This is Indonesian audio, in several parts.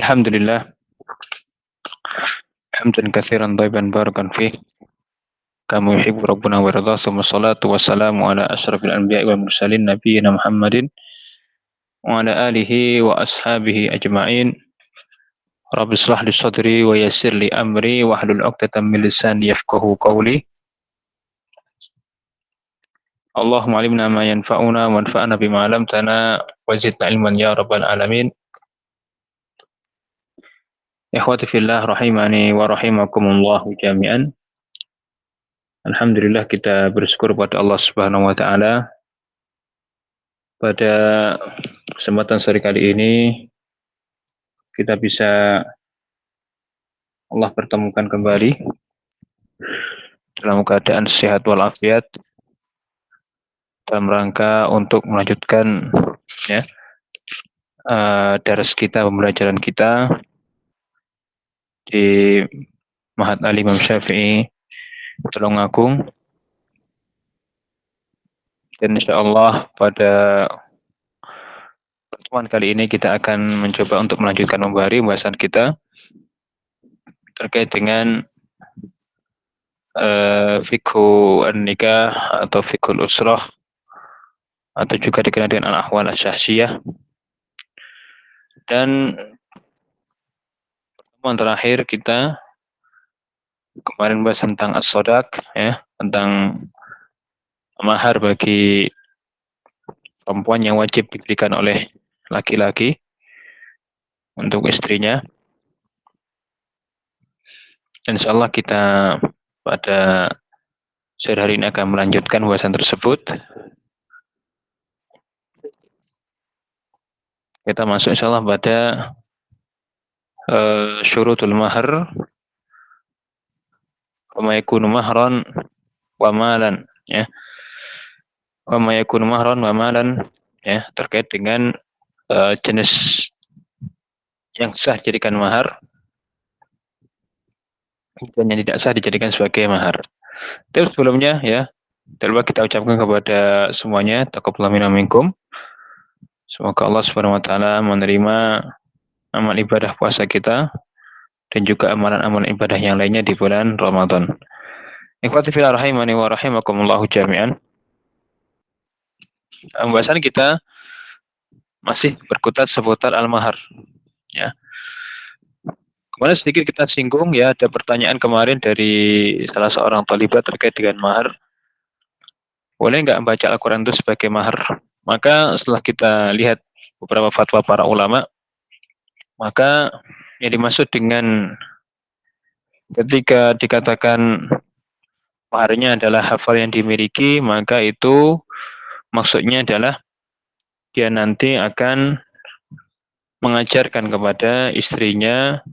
Alhamdulillah, hamdan katsiran thayyiban barakan fih. Kama yuhibbu rabbuna wa yarda. Tsumma shalatu wassalamu ala asyrafil anbiya'i wal mursalin nabiyyina Muhammadin wa ala alihi wa ashabihi ajma'in. Rabbi shrah li sadri wa yassir li amri wahlul 'uqdatam min lisani yafqahu qawli. Allahumma 'allimna ma yanfa'una wanfa'na bima 'allamtana wa zidna ilman ya rabbal alamin. Ikhwati fillah rahimani wa rahimakumullah jami'an. Alhamdulillah kita bersyukur pada Allah Subhanahu wa taala pada kesempatan sore kali ini kita bisa Allah pertemukan kembali dalam keadaan sehat walafiat dalam rangka untuk melanjutkan ya daras kita, pembelajaran kita di Ma'had Al Imam Syafi'i Tulungagung. Dan insyaallah pada pertemuan kali ini kita akan mencoba untuk melanjutkan pembahasan kita terkait dengan fikhu an-nikah atau fikhul usrah atau juga dikenal dengan al-ahwal asy-syakhsiyah. Dan pertemuan terakhir kita kemarin bahas tentang as-shadaq ya, tentang mahar bagi perempuan yang wajib diberikan oleh laki-laki untuk istrinya. Insyaallah kita pada sore hari ini akan melanjutkan bahasan tersebut. Kita masuk insyaallah pada syurutul mahar wa ma yakunu mahran wa malan ya. Wa ma yakunu mahran wa malan ya, terkait dengan jenis yang sah dijadikan mahar dan yang tidak sah dijadikan sebagai mahar. Terus sebelumnya ya, terlebih kita ucapkan kepada semuanya taqabbalallahu minna minkum. Semoga Allah Subhanahu wa taala menerima amal ibadah puasa kita dan juga amalan-amalan ibadah yang lainnya di bulan Ramadan. Ikhwati fillah rahimani wa rahimakumullah jami'an. Pembahasan kita masih berkutat seputar al-mahar ya. Kemarin sedikit kita singgung ya, ada pertanyaan kemarin dari salah seorang thalibat terkait dengan mahar. Boleh nggak membaca Al-Quran itu sebagai mahar? Maka setelah kita lihat beberapa fatwa para ulama, maka yang dimaksud dengan ketika dikatakan maharnya adalah hafal yang dimiliki, maka itu maksudnya adalah dia nanti akan mengajarkan kepada istrinya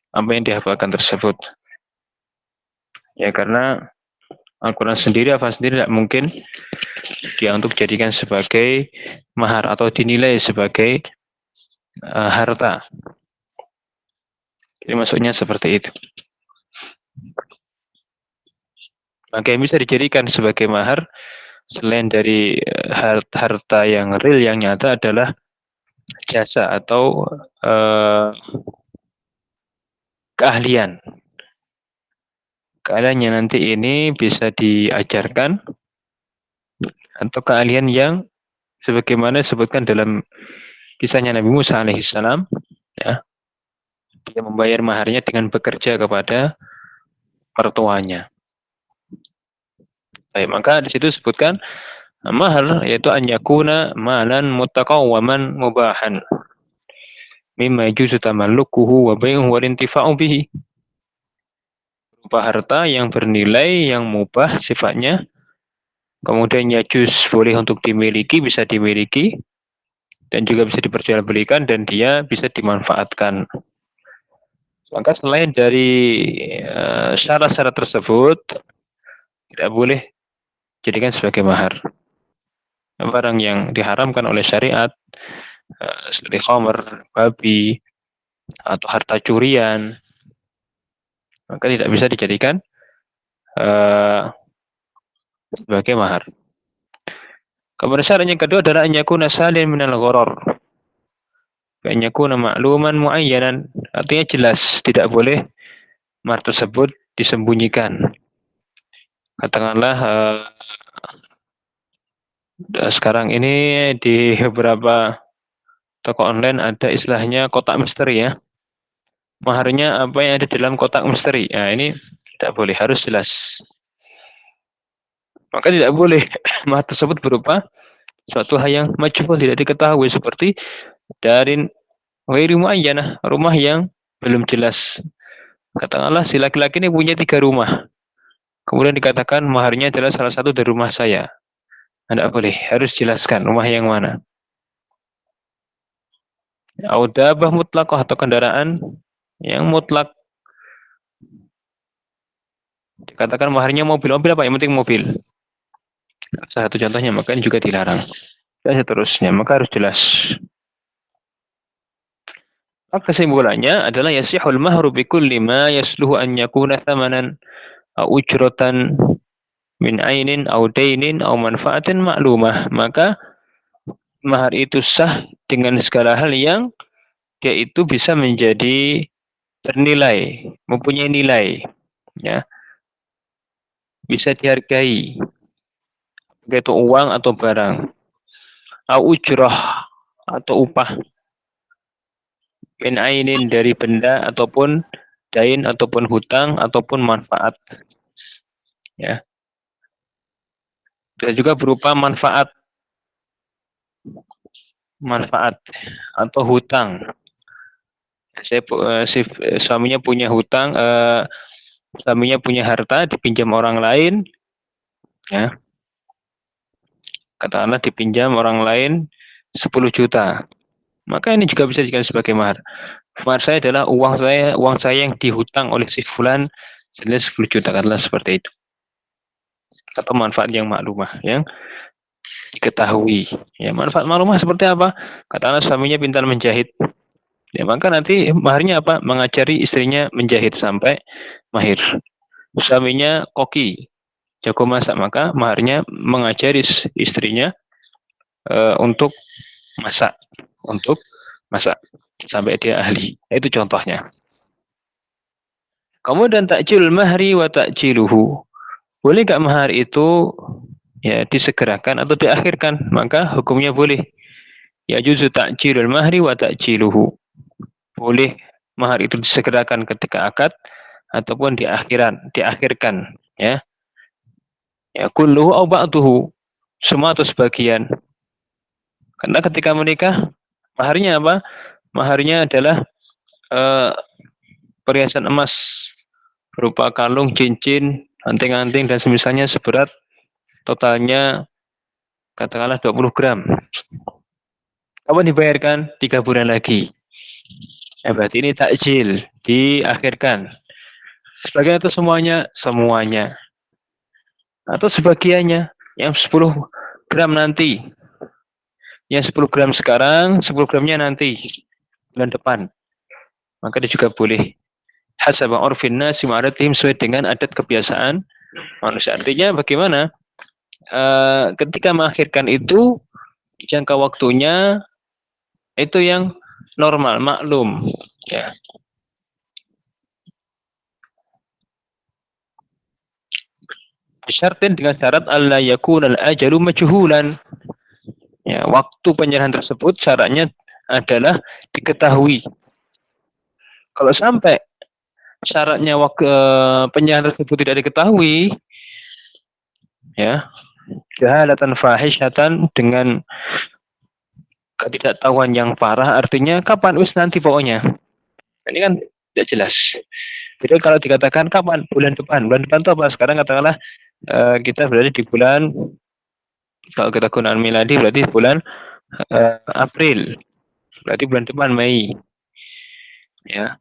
apa yang dihafalkan tersebut. Ya karena Al-Quran sendiri, hafal sendiri tidak mungkin dia untuk dijadikan sebagai mahar atau dinilai sebagai harta. Jadi maksudnya seperti itu. Maka yang bisa dijadikan sebagai mahar selain dari harta yang real yang nyata adalah jasa atau keahlian. Keahlian yang nanti ini bisa diajarkan atau keahlian yang sebagaimana disebutkan dalam kisahnya Nabi Musa alaihissalam, ya, dia membayar maharnya dengan bekerja kepada mertuanya. Baik, maka di situ disebutkan mahar yaitu an yakuna malan mutaqawwaman mubahan mimma yajuzu tamallukuhu wa bai'uhu wal intifa'u bihi. Berupa harta yang bernilai yang mubah sifatnya, kemudian yajuz boleh untuk dimiliki, bisa dimiliki dan juga bisa diperjualbelikan dan dia bisa dimanfaatkan. Maka selain dari syarat-syarat tersebut tidak boleh jadikan sebagai mahar. Barang yang diharamkan oleh syariat seperti khamr, babi, atau harta curian, maka tidak bisa dijadikan sebagai mahar. Kemudian syarat yang kedua adalah an yakuna saliman minal gharar. yakuna ma'luman muayyanan, artinya jelas, tidak boleh mahar tersebut disembunyikan. Katakanlah sekarang ini di beberapa toko online ada istilahnya kotak misteri ya. Maharnya apa yang ada dalam kotak misteri. Nah, ini tidak boleh, harus jelas. Maka tidak boleh mahar tersebut berupa suatu hal yang majhul, tidak diketahui, seperti dari ghairi muayyanah, rumah yang belum jelas. Katakanlah si laki-laki ini punya 3 rumah. Kemudian dikatakan maharnya adalah salah satu dari rumah saya. Tidak boleh, harus jelaskan rumah yang mana. Audabah mutlaqah, atau kendaraan yang mutlak. Dikatakan maharnya mobil. Mobil apa? Yang penting mobil. Salah satu contohnya, maka ini juga dilarang. Dan seterusnya, maka harus jelas. Maka kesimpulannya adalah yasihul mahru bi kulli ma yasluhu an yakuna thamanan au ujratan min ainin au dainin au manfaatin maklumah. Maka mahar itu sah dengan segala hal yang dia itu bisa menjadi bernilai, mempunyai nilai, ya, bisa dihargai, yaitu uang atau barang, au ujrah atau upah, min ainin dari benda ataupun dain ataupun hutang ataupun manfaat, ya. Dan juga berupa manfaat atau hutang. Si suaminya punya hutang, suaminya punya harta dipinjam orang lain, ya. Katakanlah dipinjam orang lain 10 juta. Maka ini juga bisa dijadikan sebagai mahar. Mahar saya adalah uang saya yang dihutang oleh si fulan senilai 10 juta, katakanlah seperti itu. Atau manfaat yang maklumah, yang diketahui. Ya, manfaat maklumah seperti apa? Katakanlah suaminya pintar menjahit. Ya, maka nanti maharnya apa? Mengajari istrinya menjahit sampai mahir. Suaminya koki, jago masak, maka maharnya mengajari istrinya untuk masak, sampai dia ahli. Itu contohnya. Kemudian takjil mahri wa takjiluhu. Boleh nggak mahar itu ya disegerakan atau diakhirkan? Maka hukumnya boleh. Ya juzu takjilul mahri wa takjiluhu. Boleh mahar itu disegerakan ketika akad ataupun diakhirkan, ya. Ya kulluhu au ba'duhu. Semua atau sebagian. Karena ketika menikah maharnya apa? Maharnya adalah perhiasan emas berupa kalung, cincin, anting-anting dan semisalnya seberat totalnya katakanlah 20 gram. Kapan dibayarkan? 3 bulan lagi. Ya, berarti ini takjil, diakhirkan. Sebagian atau semuanya? Semuanya. Atau sebagiannya, yang 10 gram nanti. Yang 10 gram sekarang, 10 gramnya nanti. Bulan depan. Maka dia juga boleh. Hasaba urfin nasi ma'adatihim, sesuai dengan adat kebiasaan manusia. Artinya bagaimana? Ketika mengakhirkan itu, jangka waktunya itu yang normal, maklum, ya. Syartin, dengan syarat alla yakunal ajalu majhulan. Ya, waktu penyerahan tersebut syaratnya adalah diketahui. Kalau sampai syaratnya penyerahan tersebut tidak diketahui, ya, jahalatan fahishatan, dengan ketidaktahuan yang parah, artinya kapan? Wis nanti pokoknya. Ini kan tidak jelas. Jadi kalau dikatakan kapan? Bulan depan. Bulan depan itu apa? Sekarang katakanlah kita berada di bulan, kalau kita gunakan miladi berarti bulan April. Berarti bulan depan Mei. Ya.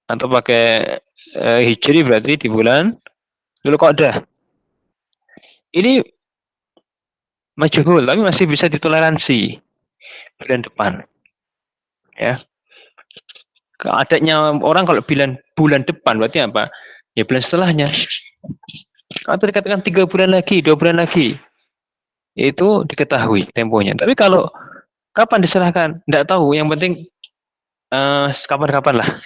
Atau pakai Hijri berarti di bulan Dzulqa'dah. Ini majhul, tapi masih bisa ditoleransi bulan depan. Ya. Adanya orang kalau bulan depan berarti apa? Ya bulan setelahnya. Atau dikatakan 3 bulan lagi, 2 bulan lagi. Itu diketahui temponya. Tapi kalau Kapan diserahkan? Tidak tahu. Yang penting kapan-kapan lah.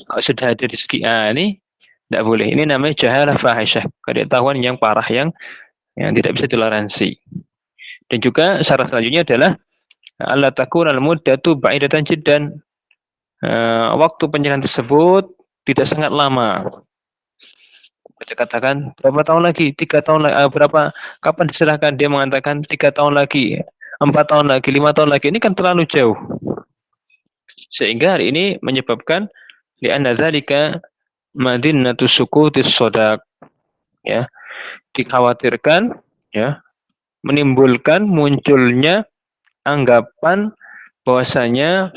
Kalau sudah ada rezeki, ini tidak boleh. Ini namanya jahalah fahisyah, ketidaktahuan yang parah yang tidak bisa toleransi. Dan juga syarat selanjutnya adalah Allah takun al muddatu ba'idatan jiddan. Waktu penyerahan tersebut tidak sangat lama. Baca katakan berapa tahun lagi? 3 tahun lagi. Berapa? Kapan diserahkan? Dia mengatakan 3 tahun lagi, 4 tahun lagi, 5 tahun lagi. Ini kan terlalu jauh. Sehingga hari ini menyebabkan di dzalika madinnatus sukutis shadaq, ya. Dikhawatirkan, ya, menimbulkan munculnya anggapan bahwasanya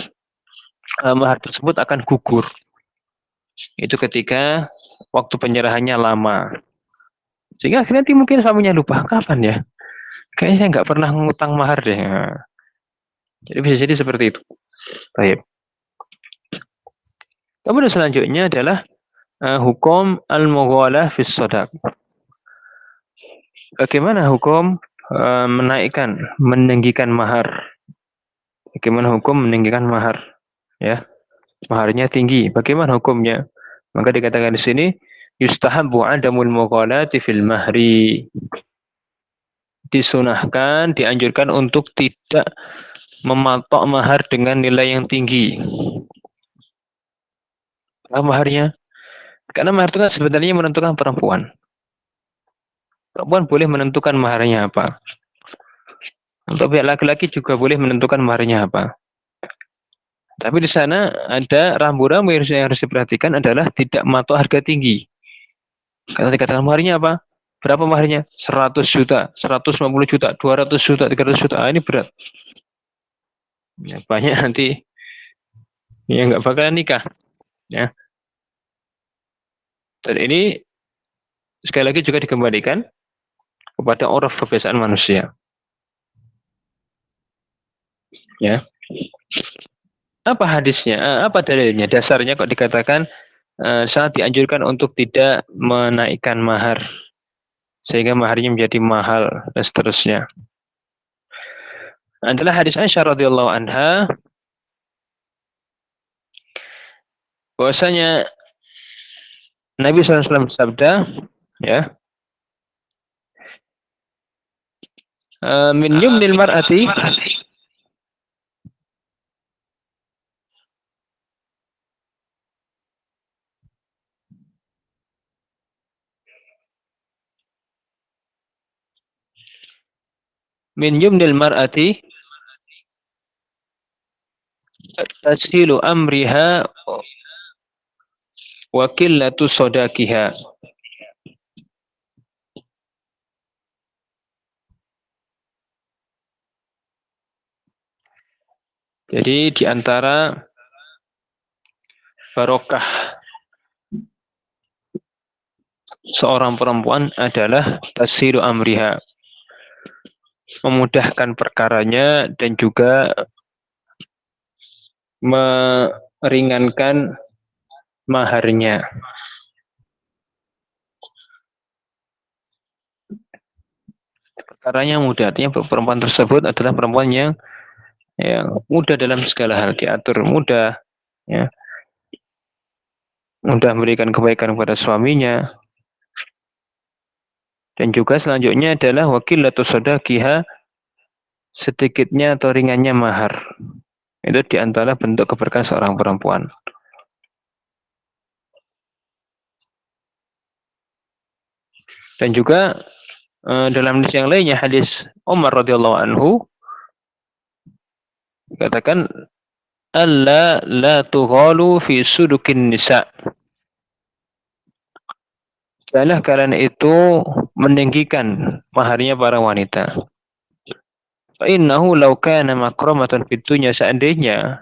mahar tersebut akan gugur. Itu ketika waktu penyerahannya lama. Sehingga akhirnya nanti mungkin suaminya lupa, kapan ya? Kayaknya saya nggak pernah ngutang mahar deh. Nah, jadi bisa jadi seperti itu. Baik. Kemudian selanjutnya adalah hukum al-mughalah fi shadaq. Bagaimana hukum meninggikan mahar? Bagaimana hukum meninggikan mahar? Ya, maharnya tinggi. Bagaimana hukumnya? Maka dikatakan di sini yustahabbu adamul mughalati fil mahri. Disunahkan, dianjurkan untuk tidak mematok mahar dengan nilai yang tinggi. Apa maharnya? Karena mahar itu kan sebenarnya menentukan perempuan. Perempuan boleh menentukan maharnya apa. Untuk pihak laki-laki juga boleh menentukan maharnya apa. Tapi di sana ada rambu-rambu yang harus diperhatikan adalah tidak matok harga tinggi. Karena dikatakan maharnya apa? Berapa maharnya? 100 juta, 150 juta, 200 juta, 300 juta. Ini berat. Ya, banyak nanti yang nggak bakalan nikah. Ya. Dan ini sekali lagi juga dikembalikan kepada uruf kebiasaan manusia. Ya. Apa hadisnya? Apa dalilnya? Dasarnya kok dikatakan sangat dianjurkan untuk tidak menaikkan mahar sehingga maharnya menjadi mahal dan seterusnya. Adalah hadis Aisyah radhiyallahu anha bahwasanya Nabi SAW bersabda, ya, min yumnil mar'ati min yumnil mar'ati tashilu amriha wa qillatu sadaqiha. Jadi di antara barokah seorang perempuan adalah tashilu amriha, memudahkan perkaranya dan juga meringankan maharnya. Perkaranya mudah, artinya perempuan tersebut adalah perempuan yang mudah dalam segala hal, diatur mudah, ya, mudah memberikan kebaikan kepada suaminya. Dan juga selanjutnya adalah wakilatu sadaqiha, sedikitnya atau ringannya mahar. Itu diantara bentuk keberkahan seorang perempuan. Dan juga dalam hadis yang lainnya, hadis Umar radhiyallahu anhu, katakan alla la tughalu fi sudukin nisa. Janganlah kalian itu meninggikan maharnya para wanita. Fa innahu law kana makramatan fid dunya, seandainya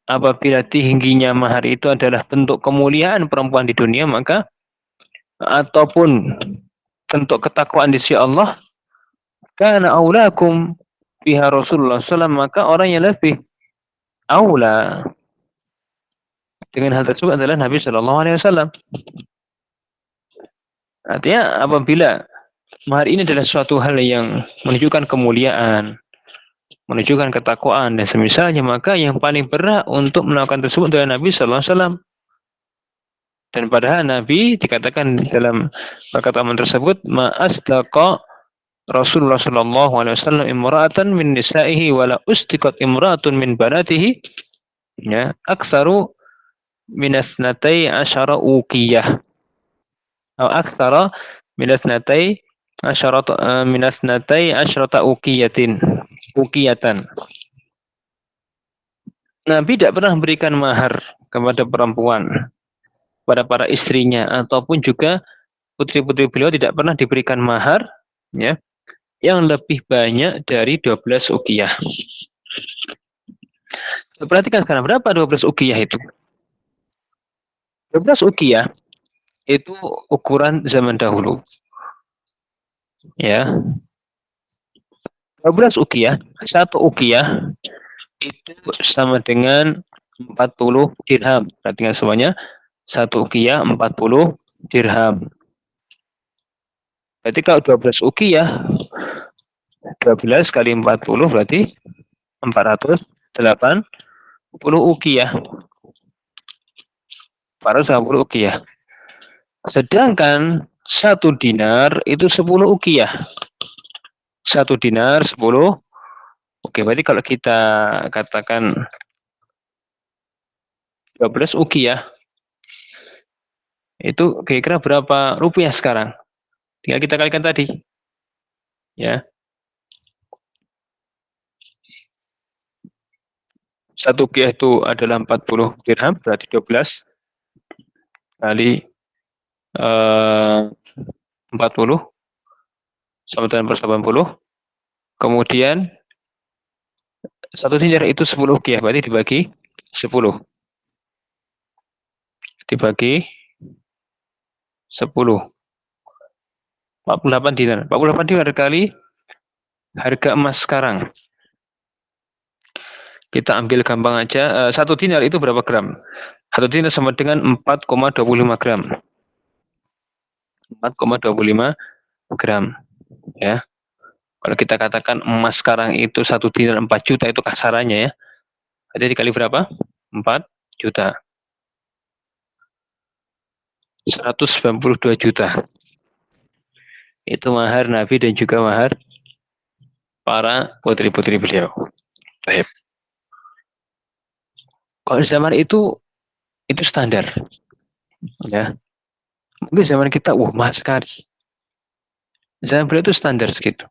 apabila tingginya mahar itu adalah bentuk kemuliaan perempuan di dunia, maka ataupun bentuk ketakwaan di sisi Allah, kana aulakum biha Rasulullah SAW, maka orang yang lebih aula dengan hal tersebut adalah Nabi Shallallahu Alaihi Wasallam. Artinya apabila mahar ini adalah suatu hal yang menunjukkan kemuliaan, menunjukkan ketakwaan dan semisalnya, maka yang paling berhak untuk melakukan tersebut adalah Nabi sallallahu alaihi wasallam. Dan padahal Nabi dikatakan dalam perkataan tersebut, ma asdaqa Rasulullah sallallahu alaihi wasallam imra'atan min nisa'ihi wala ustiqat imra'atun min banatihi, ya, aksaru minasnatai asyara uqiyah atau aksara minasnatai asyrata uqiyatan. Nabi tidak pernah memberikan mahar kepada perempuan, pada para istrinya, ataupun juga putri-putri beliau tidak pernah diberikan mahar, ya, yang lebih banyak dari 12 uqiyah. Perhatikan sekarang, berapa 12 uqiyah itu? 12 uqiyah itu ukuran zaman dahulu. Ya. 12 uqiyah, satu uqiyah itu sama dengan 40 dirham. Perhatikan semuanya, satu uqiyah 40 dirham. Berarti kalau 12 uqiyah, 12 kali 40 berarti 480 uqiyah. 480 uqiyah. Sedangkan satu dinar itu 10 uqiyah. Satu dinar 10. Oke, berarti kalau kita katakan 12 uqiyah, itu kira-kira berapa rupiah sekarang? Tinggal kita kalikan tadi. Ya. Satu uqiyah itu adalah 40 dirham, berarti 12 kali 40 sama dengan 80. Kemudian satu dinar itu 10 uqiyah, berarti dibagi 10. Dibagi 10. 48 dinar. 48 dinar kali harga emas sekarang. Kita ambil gampang aja, satu dinar itu berapa gram? Satu dinar sama dengan 4,25 gram. 4,25 gram. Ya. Kalau kita katakan emas sekarang itu satu dinar 4 juta, itu kasarannya ya. Jadi dikali berapa? 4 juta. 192 juta. Itu mahar Nabi dan juga mahar para putri-putri beliau. Baik. Kalau di zaman itu standar. Ya. Mungkin zaman kita, wah, mahal sekali. Zaman beliau itu standar segitu.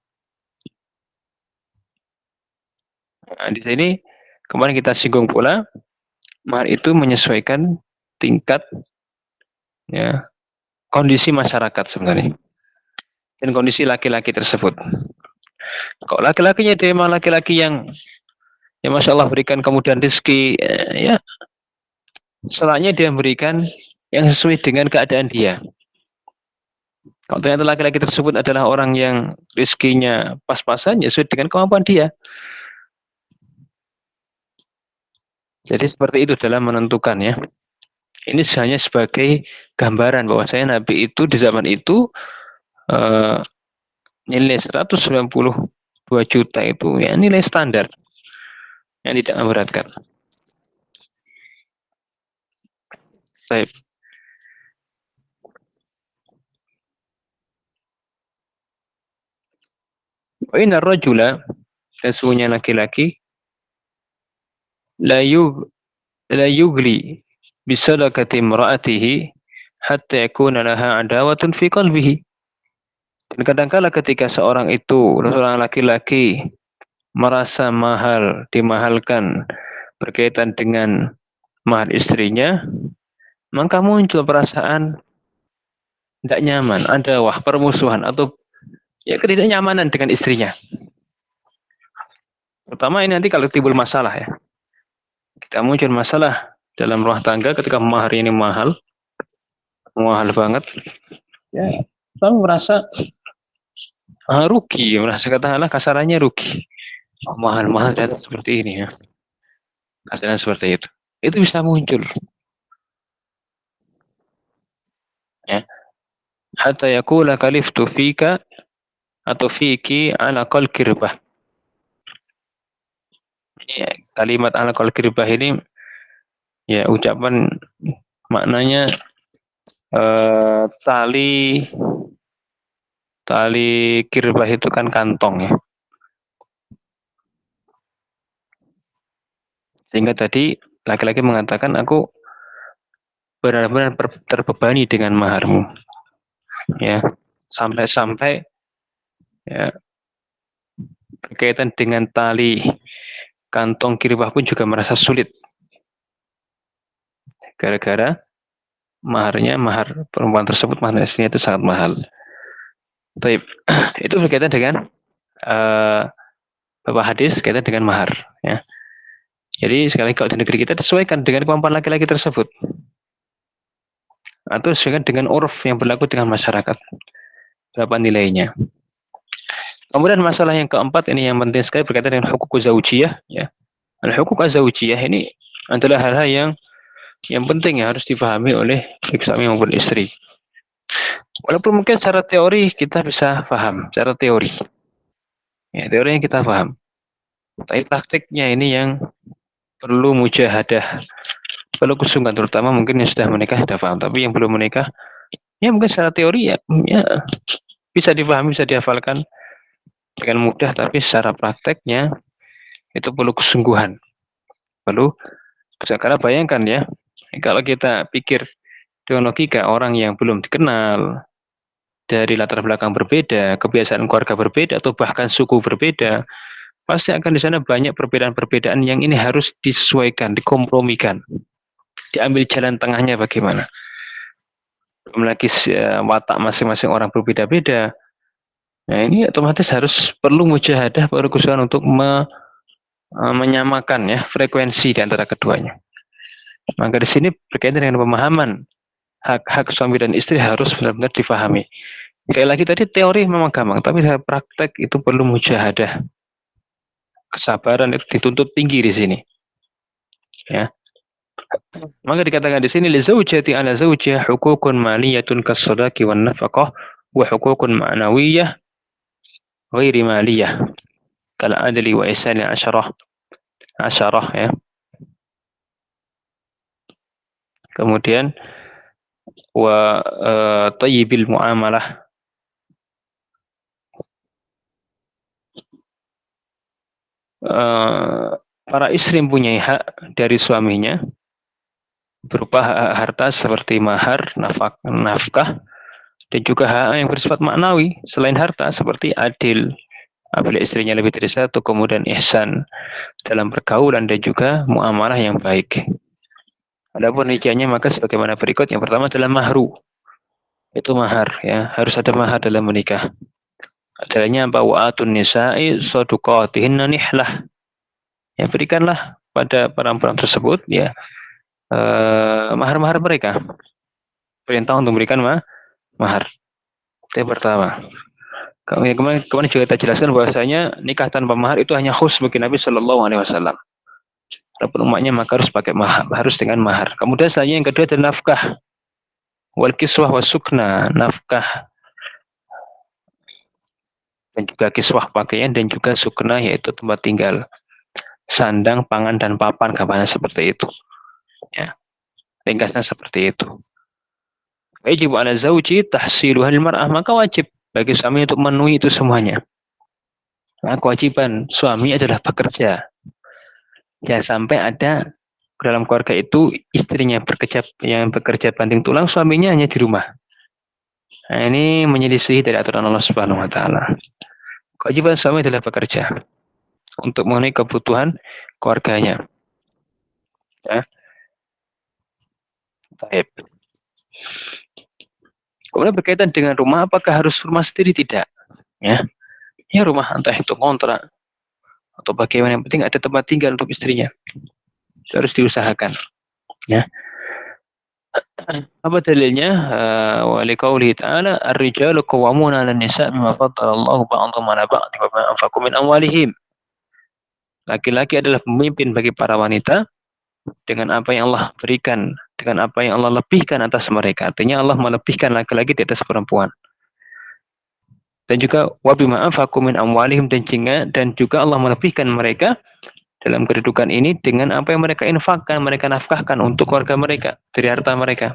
Nah, di sini kemarin kita singgung pula, mahar itu menyesuaikan tingkat, ya, kondisi masyarakat sebenarnya dan kondisi laki-laki tersebut. Kalau laki-lakinya dia memang laki-laki yang, ya, Masya Allah, berikan kemudahan rezeki, ya, selanya dia memberikan yang sesuai dengan keadaan dia. Kalau ternyata laki-laki tersebut adalah orang yang rezekinya pas-pasan, ya sesuai dengan kemampuan dia. Jadi seperti itu dalam menentukan, ya. Ini hanya sebagai gambaran bahwasanya Nabi itu di zaman itu nilai 192 juta itu ya nilai standar yang tidak memberatkan. Baik. Wa inna rajula, sesungguhnya laki-laki, la yugli bisadaqati imra'atihi hatta yakuna laha adawatun fi qalbihi. Dan kadangkala ketika seorang laki-laki merasa dimahalkan berkaitan dengan mahar istrinya, maka muncul perasaan tidak nyaman, ada permusuhan atau, ya, ketidaknyamanan dengan istrinya. Pertama ini nanti kalau timbul masalah, ya. Kita muncul masalah dalam rumah tangga ketika mahar ini mahal banget. Ya, kamu merasa rugi, merasa katakanlah kasarannya rugi. Oh, mahal-mahal dan seperti ini, ya. Kasarannya seperti itu. Itu bisa muncul. Ya. Hatta yakula kaliftu fika atau fiki ala qal kirbah. Ini kalimat alaqal kirbah ini ya ucapan maknanya tali kirbah itu kan kantong ya. Sehingga tadi laki-laki mengatakan aku benar-benar terbebani dengan maharmu. Ya, sampai-sampai ya, berkaitan dengan tali kantong kirbah pun juga merasa sulit. Gara-gara mahar perempuan tersebut, mahar istrinya itu sangat mahal. Baik, itu berkaitan dengan beberapa hadis berkaitan dengan mahar. Ya. Jadi sekali kalau di negeri kita disesuaikan dengan kemampuan laki-laki tersebut. Atau sesuaikan dengan uruf yang berlaku dengan masyarakat. Berapa nilainya. Kemudian masalah yang keempat ini yang penting sekali berkaitan dengan hukuk zaujiyah. Ya. Hukuk zaujiyah ini adalah hal-hal yang penting yang harus dipahami oleh suami maupun istri. Walaupun mungkin secara teori kita bisa paham, secara teori. Ya, teori yang kita paham. Tapi praktiknya ini yang perlu mujahadah, perlu kesungguhan, terutama mungkin yang sudah menikah sudah paham, tapi yang belum menikah, ya mungkin secara teori ya bisa dipahami, bisa dihafalkan dengan mudah, tapi secara prakteknya itu perlu kesungguhan. Karena bayangkan ya, kalau kita pikir dengan logika orang yang belum dikenal, dari latar belakang berbeda, kebiasaan keluarga berbeda, atau bahkan suku berbeda, pasti akan di sana banyak perbedaan-perbedaan yang ini harus disesuaikan, dikompromikan, diambil jalan tengahnya bagaimana. Belum lagi watak masing-masing orang berbeda-beda. Nah ini otomatis harus perlu mujahadah, perlu kesungguhan untuk menyamakan ya frekuensi di antara keduanya. Maka di sini berkaitan dengan pemahaman hak-hak suami dan istri harus benar-benar difahami. Sekali lagi tadi teori memang gampang, tapi praktek itu perlu mujahadah. Kesabaran itu dituntut tinggi di sini. Ya. Maka dikatakan di sini li zaujati ala zaujiyah hukukun maliyatun kas-sadaqi wan nafaqah wa hukukun ma'nawiyah ghairi maliyah kal adli wa ihsani asyarah ya. Kemudian wa tayyibil muamalah, para istri mempunyai hak dari suaminya berupa harta seperti mahar, nafkah, dan juga hak yang bersifat maknawi selain harta seperti adil apabila istrinya lebih dari satu, kemudian ihsan dalam pergaulan dan juga muamalah yang baik. Adapun rinciannya maka sebagaimana berikut. Yang pertama adalah mahru, itu mahar ya, harus ada mahar dalam menikah. Adanya apa? Wa'atun nisa'i sadaqatihinna nihlah, ya berikanlah pada perempuan tersebut ya mahar-mahar mereka. Perintah untuk memberikan mahar. Itu yang pertama. Kemarin juga kita jelaskan bahwasanya nikah tanpa mahar itu hanya khus bagi Nabi Shallallahu Alaihi Wasallam. Adapun umatnya maka harus pakai mahar, harus dengan mahar. Kemudian selanjutnya yang kedua adalah nafkah, wal kiswah wasukna, nafkah dan juga kiswah pakaian dan juga sukna yaitu tempat tinggal, sandang, pangan dan papan, gambaran seperti itu. Ya, ringkasnya seperti itu. Wajib ala zauji tahsiluhal mar'ah, maka wajib bagi suami untuk memenuhi itu semuanya. Nah, kewajiban suami adalah bekerja. Jangan sampai ada dalam keluarga itu istrinya yang bekerja banting tulang, suaminya hanya di rumah. Nah, ini menyelisih dari aturan Allah Subhanahu wa taala. Kewajiban suami adalah bekerja untuk memenuhi kebutuhan keluarganya. Ya. Baik. Kemudian berkaitan dengan rumah, apakah harus rumah sendiri? Tidak. Ya, ya rumah entah itu kontrak atau bagaimana, yang penting ada tempat tinggal untuk istrinya. Itu harus diusahakan. Ya. Apa dalilnya? Wa liqaulihi ta'ala ar-rijalu qawwamuna 'alan nisa' bima faddala Allahu ba'dahum 'ala ba'd wa bima anfaqu min amwalihim. Laki-laki adalah pemimpin bagi para wanita dengan apa yang Allah berikan, dengan apa yang Allah lebihkan atas mereka. Artinya Allah melebihkan laki-laki di atas perempuan. Dan juga wa bima anfaqu min amwalihim, dan juga Allah melebihkan mereka dalam kedudukan ini dengan apa yang mereka infakkan, mereka nafkahkan untuk keluarga mereka dari harta mereka.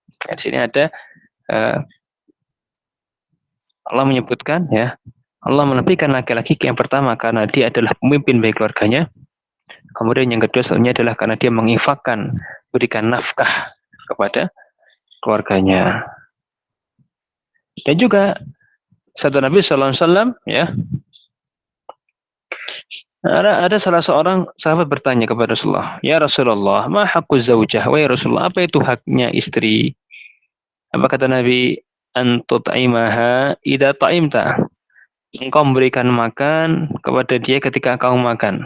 Di sini ada Allah menyebutkan ya, Allah menepikan laki-laki yang pertama karena dia adalah pemimpin bagi keluarganya. Kemudian yang kedua selanjutnya adalah karena dia menginfakkan, berikan nafkah kepada keluarganya. Dan juga sabda Nabi Sallallahu Alaihi Wasallam ya, ada salah seorang sahabat bertanya kepada Rasulullah, ya Rasulullah, ma haqqu zaujah? Wahai Rasulullah, apa itu haknya istri? Apa kata Nabi? Antut'imaha idza ta'imta. Engkau memberikan makan kepada dia ketika kau makan.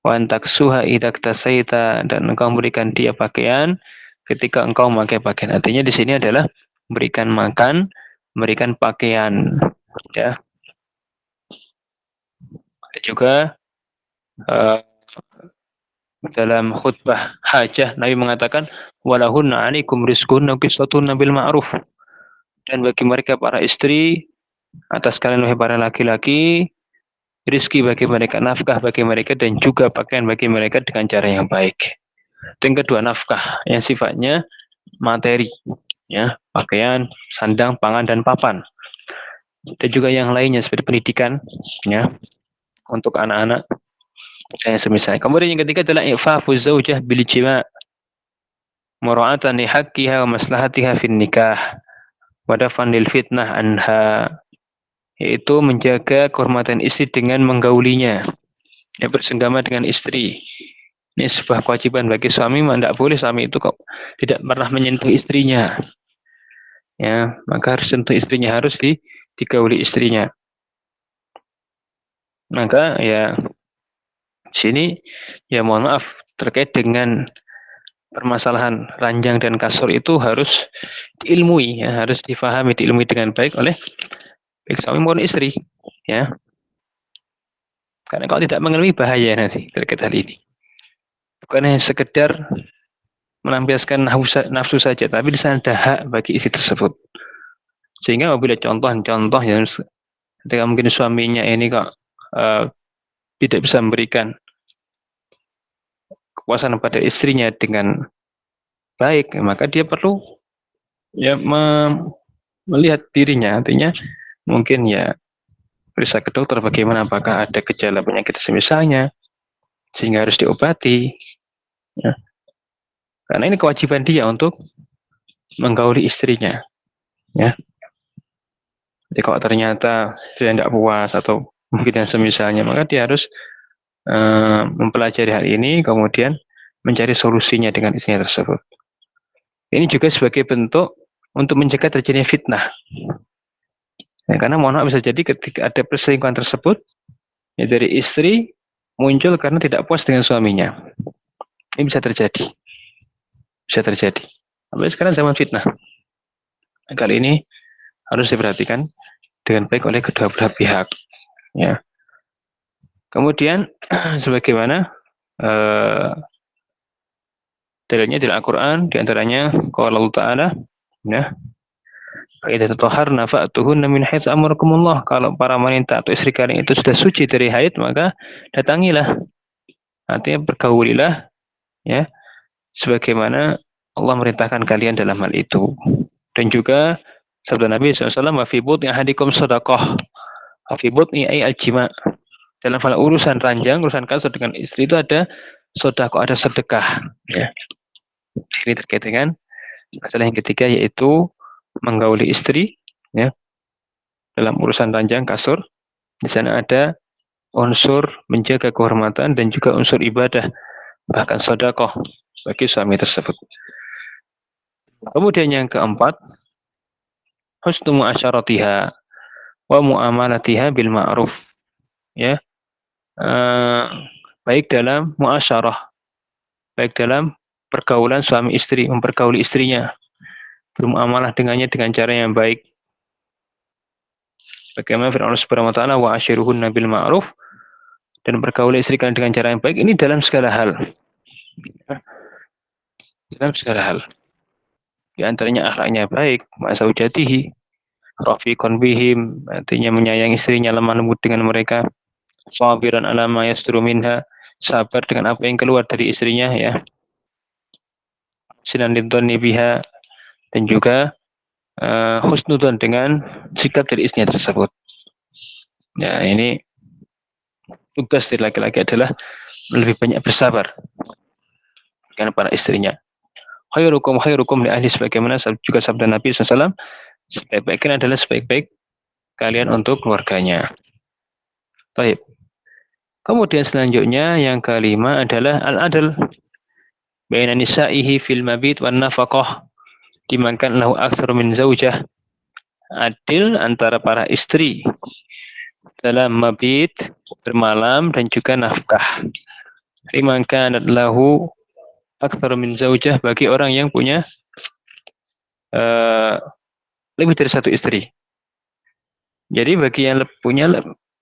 Wa antaksuha idza iktasaita, dan engkau memberikan dia pakaian ketika engkau memakai pakaian. Artinya di sini adalah memberikan makan, memberikan pakaian, ya. Juga dalam khutbah hajah Nabi mengatakan walahunna 'alaikum rizqunna qisatun bil ma'ruf. Dan bagi mereka para istri, atas kalian wahai para laki-laki, rizki bagi mereka, nafkah bagi mereka, dan juga pakaian bagi mereka dengan cara yang baik. Yang kedua, nafkah yang sifatnya materi, ya, pakaian, sandang, pangan, dan papan. Dan juga yang lainnya seperti pendidikan, ya, untuk anak-anak yang semisal. Kemudian yang ketiga adalah i'fafu zaujah bil jima', mura'atan li haqqiha wa maslahatiha fin nikah, wa dafan lil fitnah anha, yaitu menjaga kehormatan istri dengan menggaulinya, ya, bersenggama dengan istri. Ini sebuah kewajiban bagi suami, tidak boleh suami itu kok tidak pernah menyentuh istrinya. Ya, maka harus sentuh istrinya, harus digauli istrinya. Maka ya sini ya mohon maaf terkait dengan permasalahan ranjang dan kasur itu harus diilmui, ya, harus difahami, diilmui dengan baik oleh baik suami maupun istri, ya. Karena kalau tidak mengilmui bahaya nanti terkait hal ini. Bukan hanya sekedar melampiaskan nafsu saja, tapi di sana ada hak bagi istri tersebut. Sehingga apabila contoh yang ketika mungkin suaminya ini kok tidak bisa memberikan kepuasan pada istrinya dengan baik, maka dia perlu ya melihat dirinya, artinya mungkin ya periksa ke dokter bagaimana, apakah ada gejala penyakit semisalnya sehingga harus diobati, ya. Karena ini kewajiban dia untuk menggauli istrinya, ya. Jadi kalau ternyata dia tidak puas atau mungkin yang semisalnya, maka dia harus mempelajari hal ini, kemudian mencari solusinya dengan istrinya tersebut. Ini juga sebagai bentuk untuk mencegah terjadinya fitnah. Ya, karena mohon maaf bisa jadi ketika ada perselingkuhan tersebut, ya, dari istri muncul karena tidak puas dengan suaminya. Ini bisa terjadi. Bisa terjadi. Sampai sekarang zaman fitnah. Kali ini harus diperhatikan dengan baik oleh kedua belah pihak. Ya. Kemudian sebagaimana dalilnya dari Al-Quran, diantaranya qala Allah Ta'ala, ya, idza tatahharna fa'tuhunna min haitsu amarakumullah. Kalau para wanita atau istri kalian itu sudah suci dari haid, maka datangilah. Artinya bergaulilah, ya, sebagaimana Allah merintahkan kalian dalam hal itu. Dan juga sabda Nabi SAW, wa fi butni ahadikum shadaqah. Wa fi butni ay al-jima'. Dalam hal urusan ranjang, urusan kasur dengan istri itu ada sedekah, ada sedekah, ya. Ini terkait dengan masalah yang ketiga, yaitu menggauli istri, ya, dalam urusan ranjang kasur. Di sana ada unsur menjaga kehormatan dan juga unsur ibadah, bahkan sedekah bagi suami tersebut. Kemudian yang keempat, husnu mu'asyaratiha wa mu'amalatiha bil ma'ruf, ya. Baik dalam muasyarah, baik dalam pergaulan suami istri, mempergauli istrinya, bermuamalah dengannya dengan cara yang baik. Bagaimana firman Allah Subhanahu wa taala, wa ashiruhunna bil ma'ruf, dan pergauli istri kalian dengan cara yang baik. Ini dalam segala hal. Dalam segala hal. Di antaranya akhlaknya baik, ma'zaujatihi, rafiqan bihim, artinya menyayangi istrinya, lemah lembut dengan mereka, sabiran ala ma yasduru minha, sabar dengan apa yang keluar dari istrinya, ya. Sinan lintoni biha, dan juga husnudon dengan sikap dari istrinya tersebut. Ya, ini tugas dari laki-laki adalah lebih banyak bersabar dengan para istrinya. Khairukum li ahli, sebagaimana juga sabda Nabi SAW, sebaik-baiknya adalah sebaik-baik kalian untuk keluarganya. Baik. Kemudian selanjutnya yang kelima adalah al-adl baina nisa'ihi fil mabit wan nafaqah, dimakan lahu aktsar min zaujah. Adil antara para istri dalam mabit, bermalam, dan juga nafkah. Dimakan lahu aktsar min zaujah, bagi orang yang punya lebih dari satu istri. Jadi bagi yang punya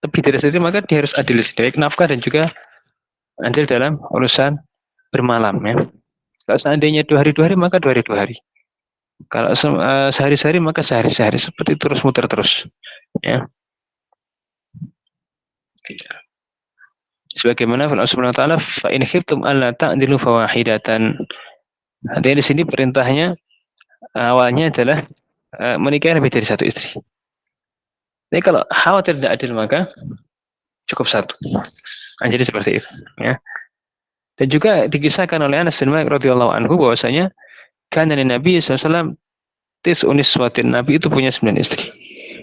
lebih dari satu istri, maka dia harus adil baik nafkah dan juga adil dalam urusan bermalam, ya. Kalau seandainya 2 hari 2 hari, maka 2 hari 2 hari. Kalau sehari sehari, maka sehari sehari. Seperti terus muter terus, ya. Sebagaimana Allah Subhanahu wa taala, fa in khiftum alla ta'dilu fawahidatan. Artinya di sini perintahnya awalnya adalah menikah lebih dari satu istri. Jadi kalau khawatir tidak adil, maka cukup satu. Jadi seperti itu, ya. Dan juga dikisahkan oleh Anas bin Malik radhiyallahu anhu bahwasanya kana Nabi SAW unis suatin, Nabi itu punya 9 istri.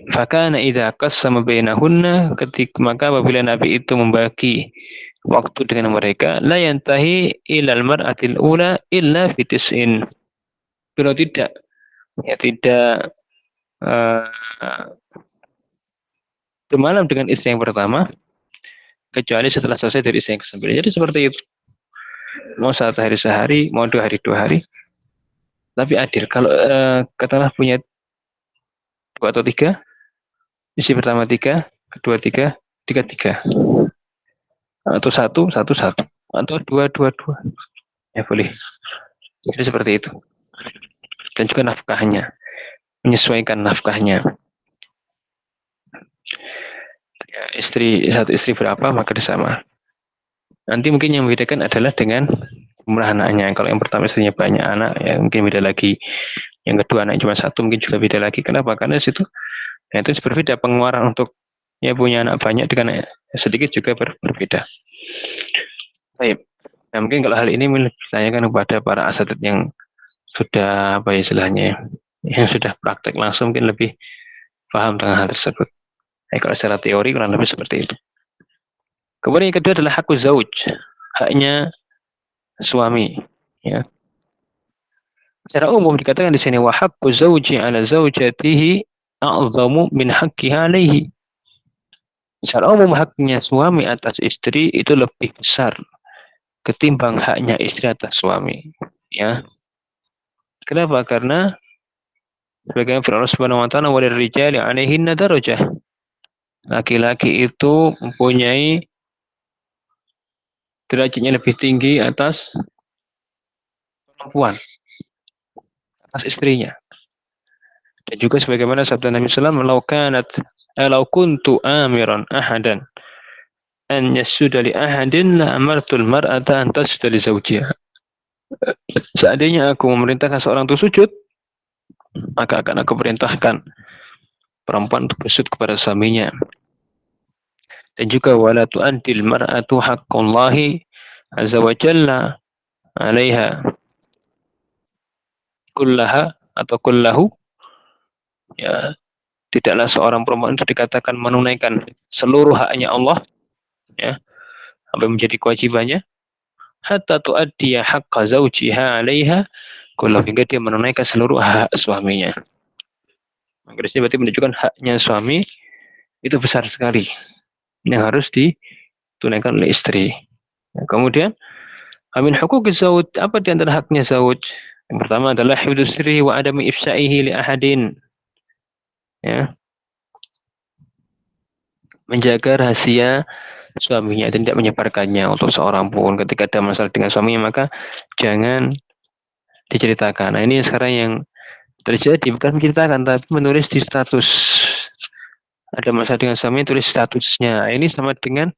Fakana idza qassama bainahunna, ketika maka apabila Nabi itu membagi waktu dengan mereka, la yantahi ilal mar'atil ula illa fi tis'in. Kalau tidak, ya tidak bermalam dengan istri yang pertama kecuali setelah selesai dari istri yang ke-9. Jadi seperti itu. Mau 1 hari sehari, mau 2 hari 2 hari. Tapi adil. Kalau katakanlah punya 2 atau 3, istri pertama 3, kedua 3, 3 3. Atau 1 1 1, atau 2 2 2. Ya boleh. Jadi seperti itu. Dan juga nafkahnya, menyesuaikan nafkahnya. Ya, satu istri berapa, maka disama. Nanti mungkin yang membedakan adalah dengan jumlah anaknya. Kalau yang pertama istrinya banyak anak, ya mungkin beda lagi. Yang kedua anak cuma 1, mungkin juga beda lagi. Kenapa? Karena situ, ya itu berbeda pengeluaran untuk ya punya anak banyak dengan sedikit juga berbeda. Baik. Nah, mungkin kalau hal ini ditanyakan kepada para asatid yang sudah apa istilahnya, yang sudah praktek langsung, mungkin lebih paham dengan hal tersebut. Kalau secara teori kurang lebih seperti itu. Kemudian yang kedua adalah hakku zauj, haknya suami. Ya. Secara umum dikatakan di sini wa haqqu zauji ala zaujatihi a'zamu min haqqiha alaihi. Secara umum haknya suami atas istri itu lebih besar ketimbang haknya istri atas suami. Ya. Kenapa? Karena sebagaimana firman Allah Subhanahu wa taala, wa lirrijali 'alaihinna darajah. Laki-laki itu mempunyai derajatnya lebih tinggi atas perempuan, atas istrinya. Dan juga sebagaimana sabda Nabi SAW, "Lau kuntu amiran ahadan an yasjuda li ahadin la amartul mar'ata an tasjuda li zawjiha." Seandainya aku memerintahkan seorang untuk sujud, maka akan aku perintahkan perempuan untuk bersujud kepada suaminya. Dan juga wala tu'addil mar'atu haqqallahi azza wa jalla 'alaiha kullaha atau kullahu, ya, tidaklah seorang perempuan itu dikatakan menunaikan seluruh haknya Allah, ya, sampai menjadi kewajibannya, hatta tu'addiya haqqa zawjiha 'alaiha kullahu, hingga dia menunaikan seluruh hak suaminya. Maka ini berarti menunjukkan haknya suami itu besar sekali yang harus ditunaikan oleh istri. Nah, kemudian amin huquqi zauj, apa di antara haknya zauj? Yang pertama adalah hifdzus sirri wa adami ifsa'ihi li ahadin. Ya. Menjaga rahasia suaminya dan tidak menyebarkannya untuk seorang pun. Ketika ada masalah dengan suaminya, maka jangan diceritakan. Nah, ini sekarang yang terjadi, bukan menceritakan tapi menulis di status. Ada masalah dengan suami, tulis statusnya. Ini sama dengan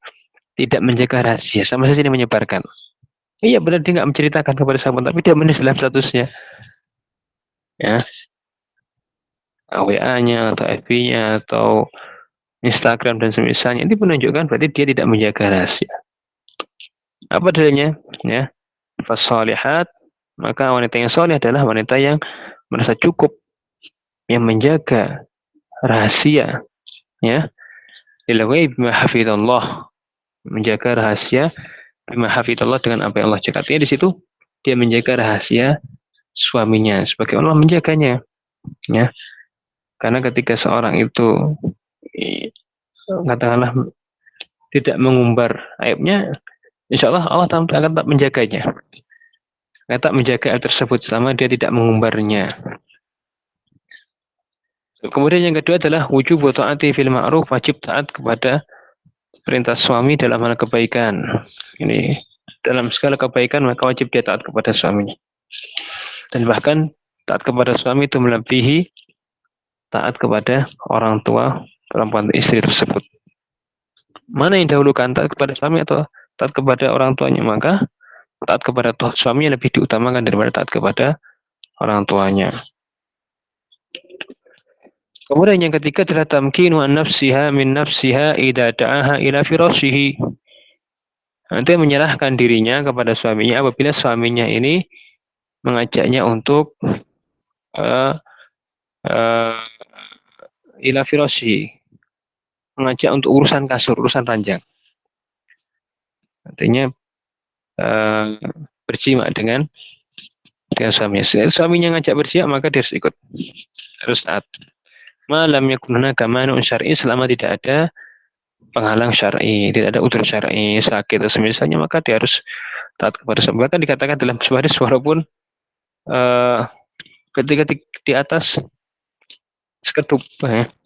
tidak menjaga rahasia, sama saja ini menyebarkan. Iya benar, dia nggak menceritakan kepada sahabat, tapi dia menulis dalam statusnya, ya, WA-nya atau FB-nya atau Instagram dan semisalnya, ini menunjukkan berarti dia tidak menjaga rahasia. Apa dalilnya? Ya, fasalihat, maka wanita yang soleh adalah wanita yang merasa cukup, yang menjaga rahasia, ya, dilakukan bima hafidallah, menjaga rahasia bima hafidallah dengan apa yang Allah jaga. Artinya di situ dia menjaga rahasia suaminya sebagai Allah menjaganya, ya. Karena ketika seorang itu katakanlah tidak mengumbar aibnya, insya Allah Allah akan tetap menjaganya, akan tetap menjaga aib tersebut selama dia tidak mengumbarnya. Kemudian yang kedua adalah wujub taati fil ma'ruf, wajib taat kepada perintah suami dalam hal kebaikan. Ini dalam segala kebaikan maka wajib dia taat kepada suaminya. Dan bahkan taat kepada suami itu melebihi taat kepada orang tua perempuan istri tersebut. Mana yang dahulukan, taat kepada suami atau taat kepada orang tuanya? Maka taat kepada suaminya lebih diutamakan daripada taat kepada orang tuanya. Kemudian yang ketiga adalah tamkinu an nafsiha min nafsiha idza da'aha ila firashihi. Nanti menyerahkan dirinya kepada suaminya apabila suaminya ini mengajaknya untuk uh, uh, ila firashihi, mengajak untuk urusan kasur, urusan ranjang. Artinya berjima dengan suaminya. Suaminya ngajak berjima maka dia harus ikut, harus taat. Malam yakununa kamanun syar'i, selama tidak ada penghalang syar'i, tidak ada udzur syar'i, sakit atau semisalnya, maka dia harus taat kepada suami. Bahkan dikatakan dalam sebuah hadis, walaupun ketika di atas sekedup,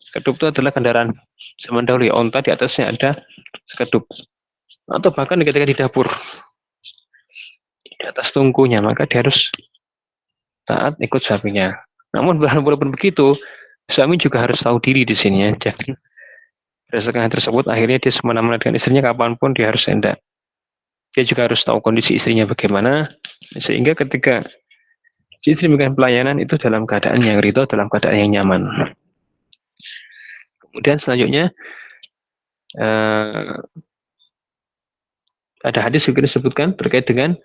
sekedup itu adalah kendaraan zaman dahulu ya, onta di atasnya ada sekedup, atau bahkan ketika di dapur di atas tungkunya, maka dia harus taat ikut suaminya. Namun walaupun begitu, suami juga harus tahu diri di sini ya. Jangan berdasarkan hal tersebut akhirnya dia semena-mena dengan istrinya, kapanpun dia harus hendak. Dia juga harus tahu kondisi istrinya bagaimana, sehingga ketika istri memberikan pelayanan itu dalam keadaan yang ridho, dalam keadaan yang nyaman. Kemudian selanjutnya ada hadis juga disebutkan terkait dengan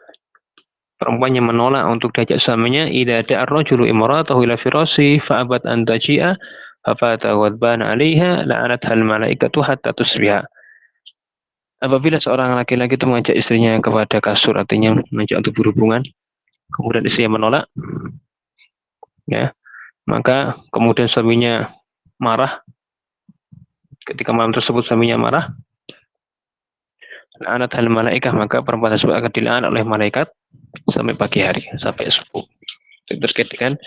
perempuan yang menolak untuk diajak suaminya, idza da'a ar-rajulu imra'atahu ila firasi fa abat an taji'a fa tawadban 'alaiha la'anatha al-malaikatu hatta tusbiha. Apabila seorang laki-laki itu mengajak istrinya kepada kasur, artinya mengajak untuk berhubungan, kemudian istrinya menolak, ya, maka kemudian suaminya marah. Ketika malam tersebut suaminya marah, la'anatha al-malaikah, maka perempuan tersebut akan dilaknat oleh malaikat sampai pagi hari, sampai subuh. Terkait dengan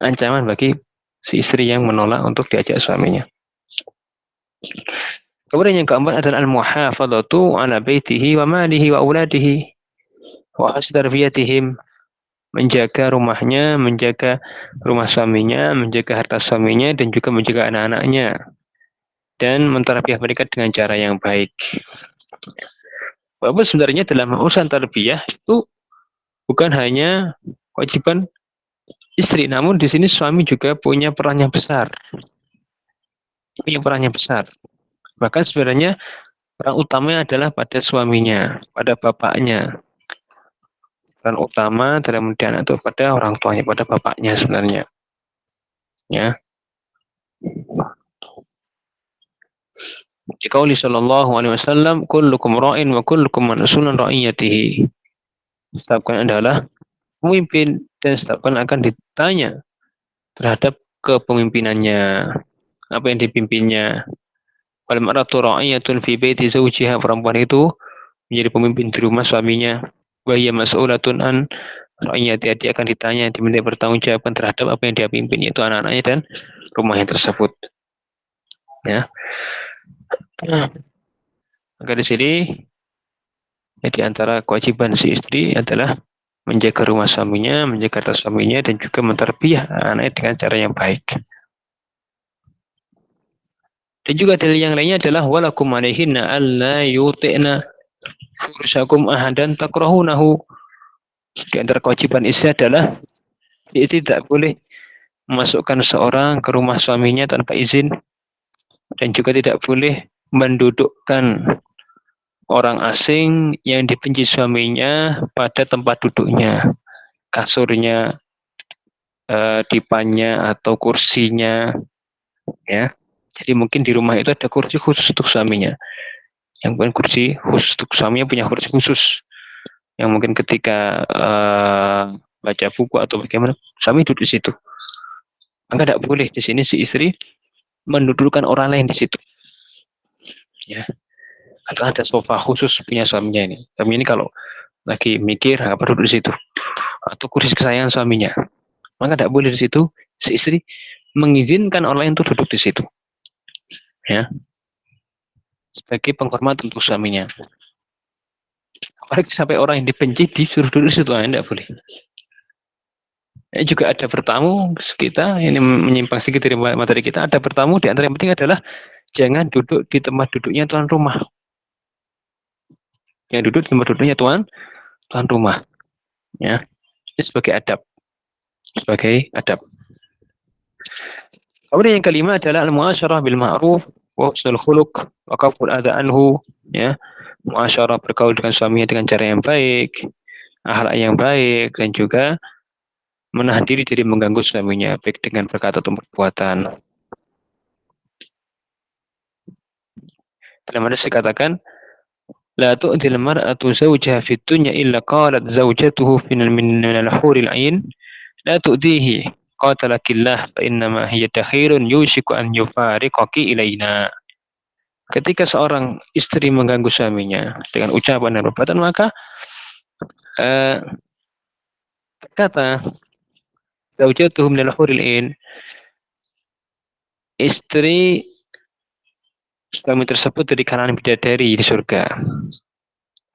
ancaman bagi si istri yang menolak untuk diajak suaminya. Kemudian yang keempat adalah al-muhafadzatu ala baitihi wa malihi wa auladihi wa husni tarbiyatihim, menjaga rumahnya, menjaga rumah suaminya, menjaga harta suaminya, dan juga menjaga anak-anaknya, dan mentarbiyah mereka dengan cara yang baik. Walaupun sebenarnya dalam urusan tarbiyah itu bukan hanya kewajiban istri, namun di sini suami juga punya peran yang besar. Punya peran yang besar. Bahkan sebenarnya peran utamanya adalah pada suaminya, pada bapaknya. Peran utama dalam mendidik anak itu pada orang tuanya, pada bapaknya sebenarnya. Ya. Qauli sallallahu alaihi wasallam, kullukum ra'in wa kullukum mas'ulun ra'iyatihi. Setiap kalian adalah pemimpin dan setiap kalian akan ditanya terhadap kepemimpinannya, apa yang dipimpinnya. Wal mar'atu ra'iyatun fi baiti zawjiha, perempuan itu menjadi pemimpin di rumah suaminya. Wa hiya mas'ulatun an ra'iyatiha, dia akan ditanya, diminta bertanggungjawab terhadap apa yang dia pimpin, yaitu anak-anaknya dan rumahnya tersebut. Ya. Maka di sini di antara kewajiban si istri adalah menjaga rumah suaminya, menjaga harta suaminya, dan juga mentarbiyah anaknya dengan cara yang baik. Dan juga dalil yang lainnya adalah walakum alaihinna alla yuti'na furusakum ahadan takrahunahu. Di antara kewajiban istri adalah istri tidak boleh memasukkan seorang ke rumah suaminya tanpa izin dan juga tidak boleh mendudukkan orang asing yang dibenci suaminya pada tempat duduknya, kasurnya, dipannya atau kursinya, ya. Jadi mungkin di rumah itu ada kursi khusus untuk suaminya, yang bukan kursi khusus untuk suaminya punya kursi khusus, yang mungkin ketika baca buku atau bagaimana suami duduk di situ. Maka tidak boleh di sini si istri mendudukkan orang lain di situ, ya. Atau ada sofa khusus punya suaminya ini. Suami ini kalau lagi mikir apa duduk di situ, atau kursi kesayangan suaminya, maka tidak boleh di situ si istri mengizinkan orang lain untuk duduk di situ, ya, sebagai penghormat untuk suaminya. Apalagi sampai orang yang dibenci disuruh duduk di situ, tidak boleh. Juga ada bertamu kita, ini menyimpang sedikit dari materi kita, ada bertamu, di antara yang penting adalah jangan duduk di tempat duduknya tuan rumah. Yang duduk di tempat duduknya tuan rumah, ya. Ini sebagai adab. Kemudian yang kelima adalah al-muasyarah bil ma'ruf wa husnul khuluq wa kaful adza anhu, ya. Muasyarah, bergaul dengan suaminya dengan cara yang baik, akhlak yang baik, dan juga menahan diri dari mengganggu suaminya baik dengan perkata atau perbuatan. Dalam hadis dikatakan, la tu'dil mar'atu zawjaha fid dunya illa qalat zawjatuhu min al-huril 'ain la tu'dihi qatalakillah fa innama hiya dakhirun yushiku an yufariqaki ilaina. Ketika seorang istri mengganggu suaminya dengan ucapan dan perbuatan, maka kata zaujatuhu minal huril ain, istri suami tersebut dari kalangan bidadari di surga.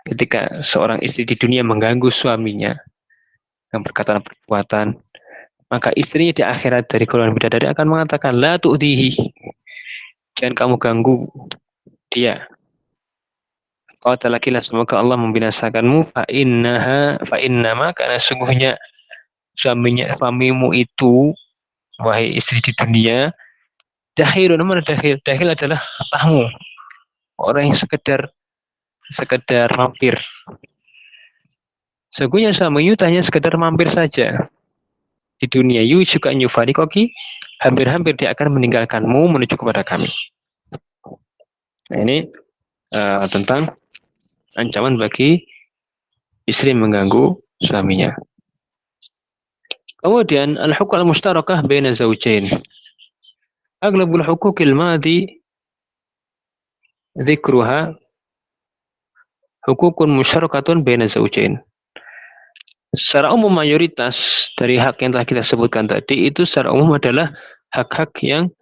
Ketika seorang istri di dunia mengganggu suaminya dengan perkataan perbuatan, maka istrinya di akhirat dari kalangan bidadari akan mengatakan la tu'dihi, jangan kamu ganggu dia. Qatalakilah, semoga Allah membinasakanmu, fa innama, karena sungguhnya suamimu itu, wahai istri di dunia, dahilun. Mana dahil? Dahil adalah tamu, orang yang sekedar mampir. Sungguhnya suamimu hanya sekedar mampir saja di dunia. Yusuka yufariqaki, hampir-hampir dia akan meninggalkanmu menuju kepada kami. Nah, ini tentang ancaman bagi istri mengganggu suaminya. Kemudian al-huquq al-mushtarakah baina zawjain. Aghlabul huquqil madi dzikruha huququn musyarakatun baina zawjain. Secara umum mayoritas dari hak yang telah kita sebutkan tadi itu secara umum adalah hak-hak yang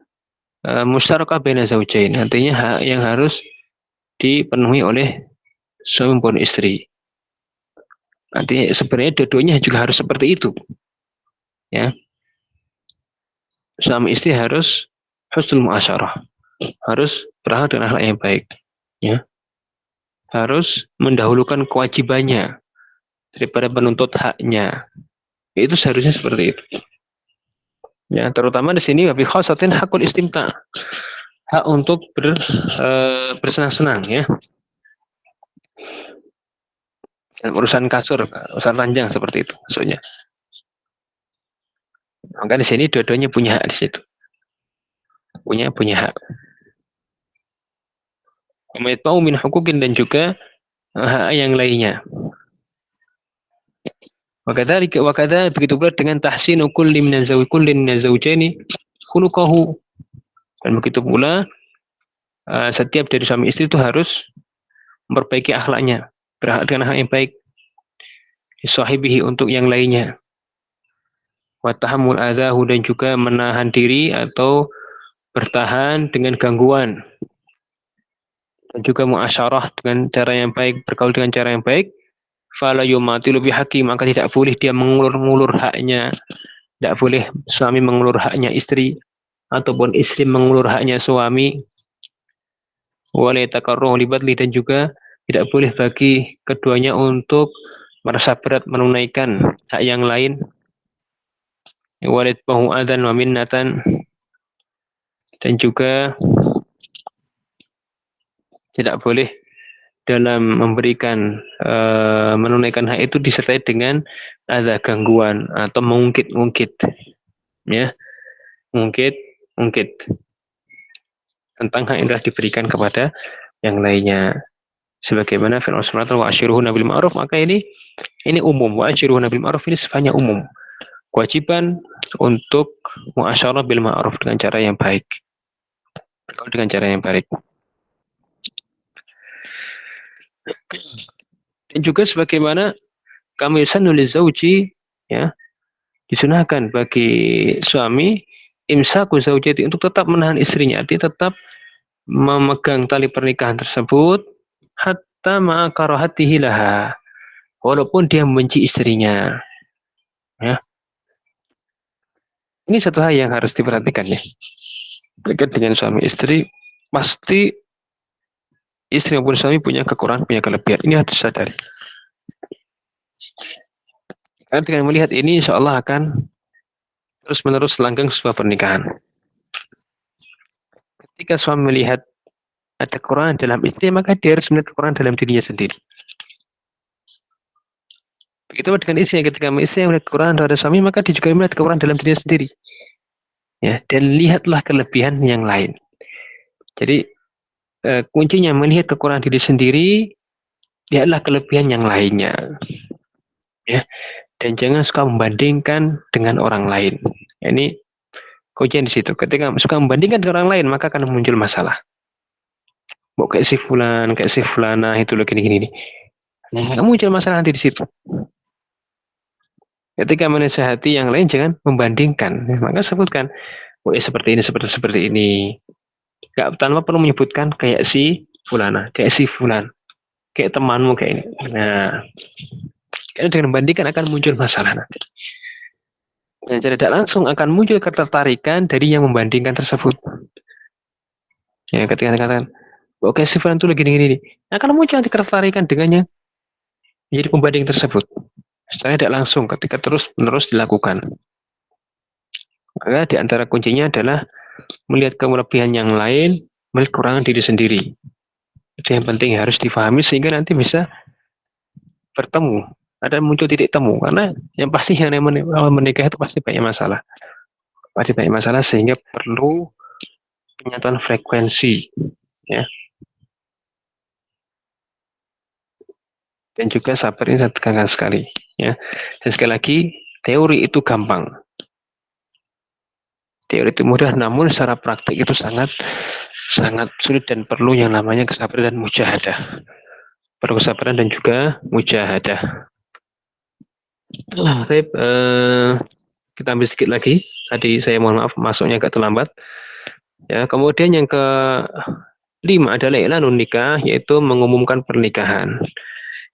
musyarakah baina zawjain. Artinya hak yang harus dipenuhi oleh suami maupun istri. Artinya sebenarnya dua-duanya juga harus seperti itu, ya. Suami istri harus husnul muasyarah, harus berakhlak dengan akhlak yang baik, ya. Harus mendahulukan kewajibannya daripada menuntut haknya. Itu seharusnya seperti itu. Ya, terutama di sini lebih khasatin hakul istimta, hak untuk bersenang-senang, ya. Dan urusan kasur, urusan ranjang seperti itu maksudnya. Maka di sini dua-duanya punya hak di situ. Punya hak. Mau min hukukin, dan juga hak yang lainnya. Wakadha begitu pula dengan tahsinu kulli min zawjaini khuluquhu. Dan begitu pula setiap dari suami istri itu harus memperbaiki akhlaknya, berakhlak dengan hal yang baik, sahibihi, untuk yang lainnya. Wa tahammul adzahu, dan juga menahan diri atau bertahan dengan gangguan. Dan juga muasyarah dengan cara yang baik, bergaul dengan cara yang baik. Fala yumatilu bihaqi, maka tidak boleh dia mengulur-ngulur haknya. Tidak boleh suami mengulur haknya istri, ataupun istri mengulur haknya suami. Wala yatakarrahu li badli, dan juga tidak boleh bagi keduanya untuk merasa berat menunaikan hak yang lain. Walid bahu adan wa minnatan, dan juga tidak boleh dalam memberikan menunaikan hak itu disertai dengan ada gangguan atau mengungkit-ungkit, ya, mungkit tentang hak yang telah diberikan kepada yang lainnya. Sebagaimana firman Allah wa asyiruhunna bil ma'ruf, maka ini umum. Wa asyiruhunna bil ma'ruf ini sifatnya umum. Kewajiban untuk muasyarah bil ma'ruf dengan cara yang baik. Kalau dengan cara yang baik. Dan juga sebagaimana kami sanul zauji, ya, disunahkan bagi suami imsaku zaujati, untuk tetap menahan istrinya, artinya tetap memegang tali pernikahan tersebut hatta ma'akarahatihi laha, walaupun dia membenci istrinya, ya. Ini satu hal yang harus diperhatikan, ya. Berkait dengan suami istri, pasti istri maupun suami punya kekurangan, punya kelebihan. Ini harus disadari. Karena dengan melihat ini, insya Allah akan terus-menerus langgeng sebuah pernikahan. Ketika suami melihat ada kekurangan dalam istri, maka dia harus melihat kekurangan dalam dirinya sendiri. Begitu dengan istri, ketika istri yang melihat kekurangan pada suami, maka dia juga melihat kekurangan dalam dirinya sendiri. Ya, dan lihatlah kelebihan yang lain. Jadi kuncinya melihat kekurangan diri sendiri, lihatlah kelebihan yang lainnya. Ya, dan jangan suka membandingkan dengan orang lain. Ini kuncinya di situ. Ketika suka membandingkan dengan orang lain, maka akan muncul masalah. Mau kayak si fulan, kayak si fulana, itu loh gini-gini. Nah, muncul masalah nanti di situ. Ketika menasihati yang lain, jangan membandingkan. Maka sebutkan, oh seperti ini, seperti ini. Gak tanpa perlu menyebutkan kayak si fulana, kayak si fulan, kayak temanmu kayak ini. Nah, karena dengan membandingkan akan muncul masalah nanti. Dan tidak langsung akan muncul ketertarikan dari yang membandingkan tersebut. Ya, ketika katakan, oke si fulan itu gini-gini, akan muncul nanti ketertarikan dengannya menjadi pembanding tersebut. Secara tidak langsung ketika terus-menerus dilakukan. Maka di antara kuncinya adalah melihat kelebihan yang lain, melihat kekurangan diri sendiri. Itu yang penting harus difahami sehingga nanti bisa bertemu, ada muncul titik temu. Karena yang pasti yang menikah itu pasti banyak masalah. Pasti banyak masalah sehingga perlu penyatuan frekuensi, ya. Dan juga sabar ini tekankan sekali, ya. Dan sekali lagi, teori itu gampang. Teori itu mudah, namun secara praktik itu sangat sulit dan perlu yang namanya kesabaran dan mujahadah. Perlu kesabaran dan juga mujahadah. Baik, kita ambil sedikit lagi. Tadi saya mohon maaf masuknya agak terlambat. Ya, kemudian yang kelima adalah i'lanun nikah, yaitu mengumumkan pernikahan.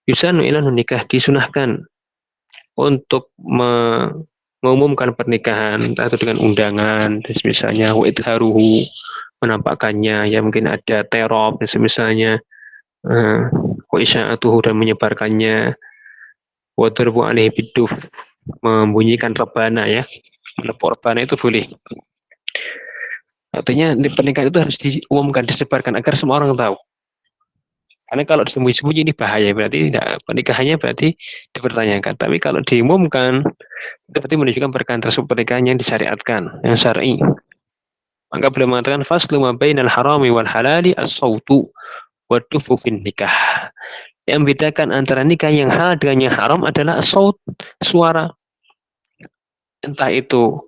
Yusanu i'lanun nikah, disunahkan untuk mengumumkan pernikahan atau dengan undangan, misalnya wa idharuhu, menampakkannya, ya mungkin ada terop, misalnya wa isya'atuhu, dan menyebarkannya, wa darbu alaihi biduf, membunyikan rebana, ya. Melepok rebana itu boleh. Artinya pernikahan itu harus diumumkan, disebarkan agar semua orang tahu. Karena kalau disembunyi-sembunyi ini bahaya, berarti tidak, pernikahannya berarti dipertanyakan. Tapi kalau diumumkan, berarti menunjukkan pernikahan yang disyariatkan, yang syar'i. Maka beliau mengatakan faslu ma bainal harami wal halali as-sautu wa dufu fin nikah. Yang membedakan antara nikah yang halal dengan yang haram adalah as-saut, suara. Entah itu